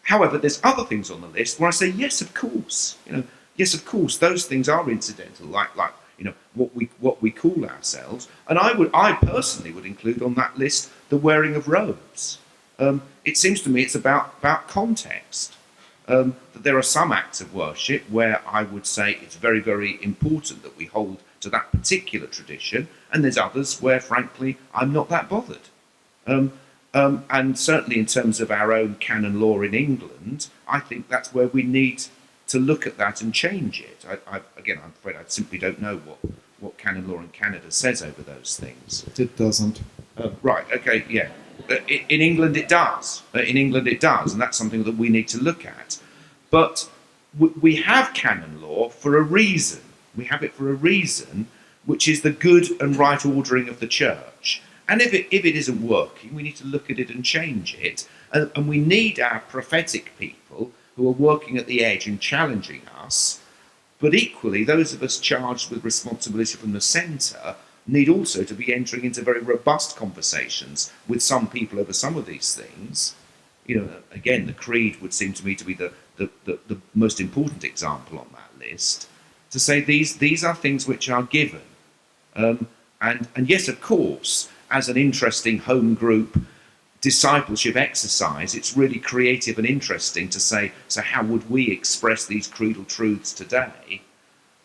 However, there's other things on the list where I say yes, of course. Yes, of course, those things are incidental, like what we call ourselves. And I personally would include on that list the wearing of robes. It seems to me it's about context. That there are some acts of worship where I would say it's very, very important that we hold to that particular tradition, and there's others where, frankly, I'm not that bothered. And certainly in terms of our own canon law in England, I think that's where we need to look at that and change it. Again, I'm afraid I simply don't know what canon law in Canada says over those things. It doesn't. Right, okay, yeah. In England it does. In England it does, and that's something that we need to look at. But we have canon law for a reason. We have it for a reason, which is the good and right ordering of the church. And if it isn't working, we need to look at it and change it. And we need our prophetic people who are working at the edge and challenging us. But equally, those of us charged with responsibility from the centre need also to be entering into very robust conversations with some people over some of these things. Again, the creed would seem to me to be the most important example on that list, to say these are things which are given. And yes, of course, as an interesting home group discipleship exercise, it's really creative and interesting to say, so how would we express these creedal truths today?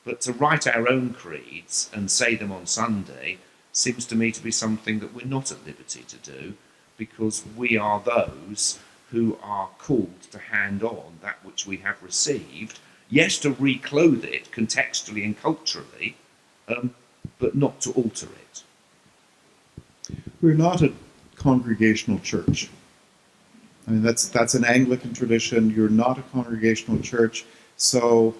But to write our own creeds and say them on Sunday seems to me to be something that we're not at liberty to do, because we are those who are called to hand on that which we have received, yes, to reclothe it contextually and culturally, but not to alter it. We're not a congregational church. I mean, that's an Anglican tradition. You're not a congregational church, so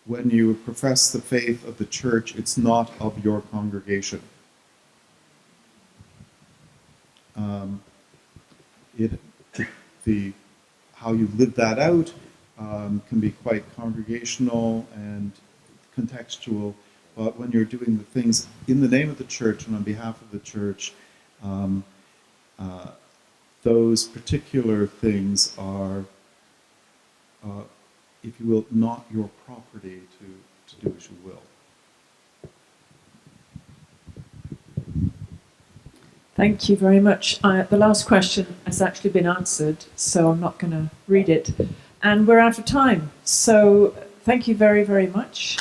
when you profess the faith of the church, it's not of your congregation. How you live that out can be quite congregational and contextual, but when you're doing the things in the name of the church and on behalf of the church, those particular things are, if you will, not your property to do as you will. Thank you very much. The last question has actually been answered, so I'm not going to read it. And we're out of time. So thank you very, very much.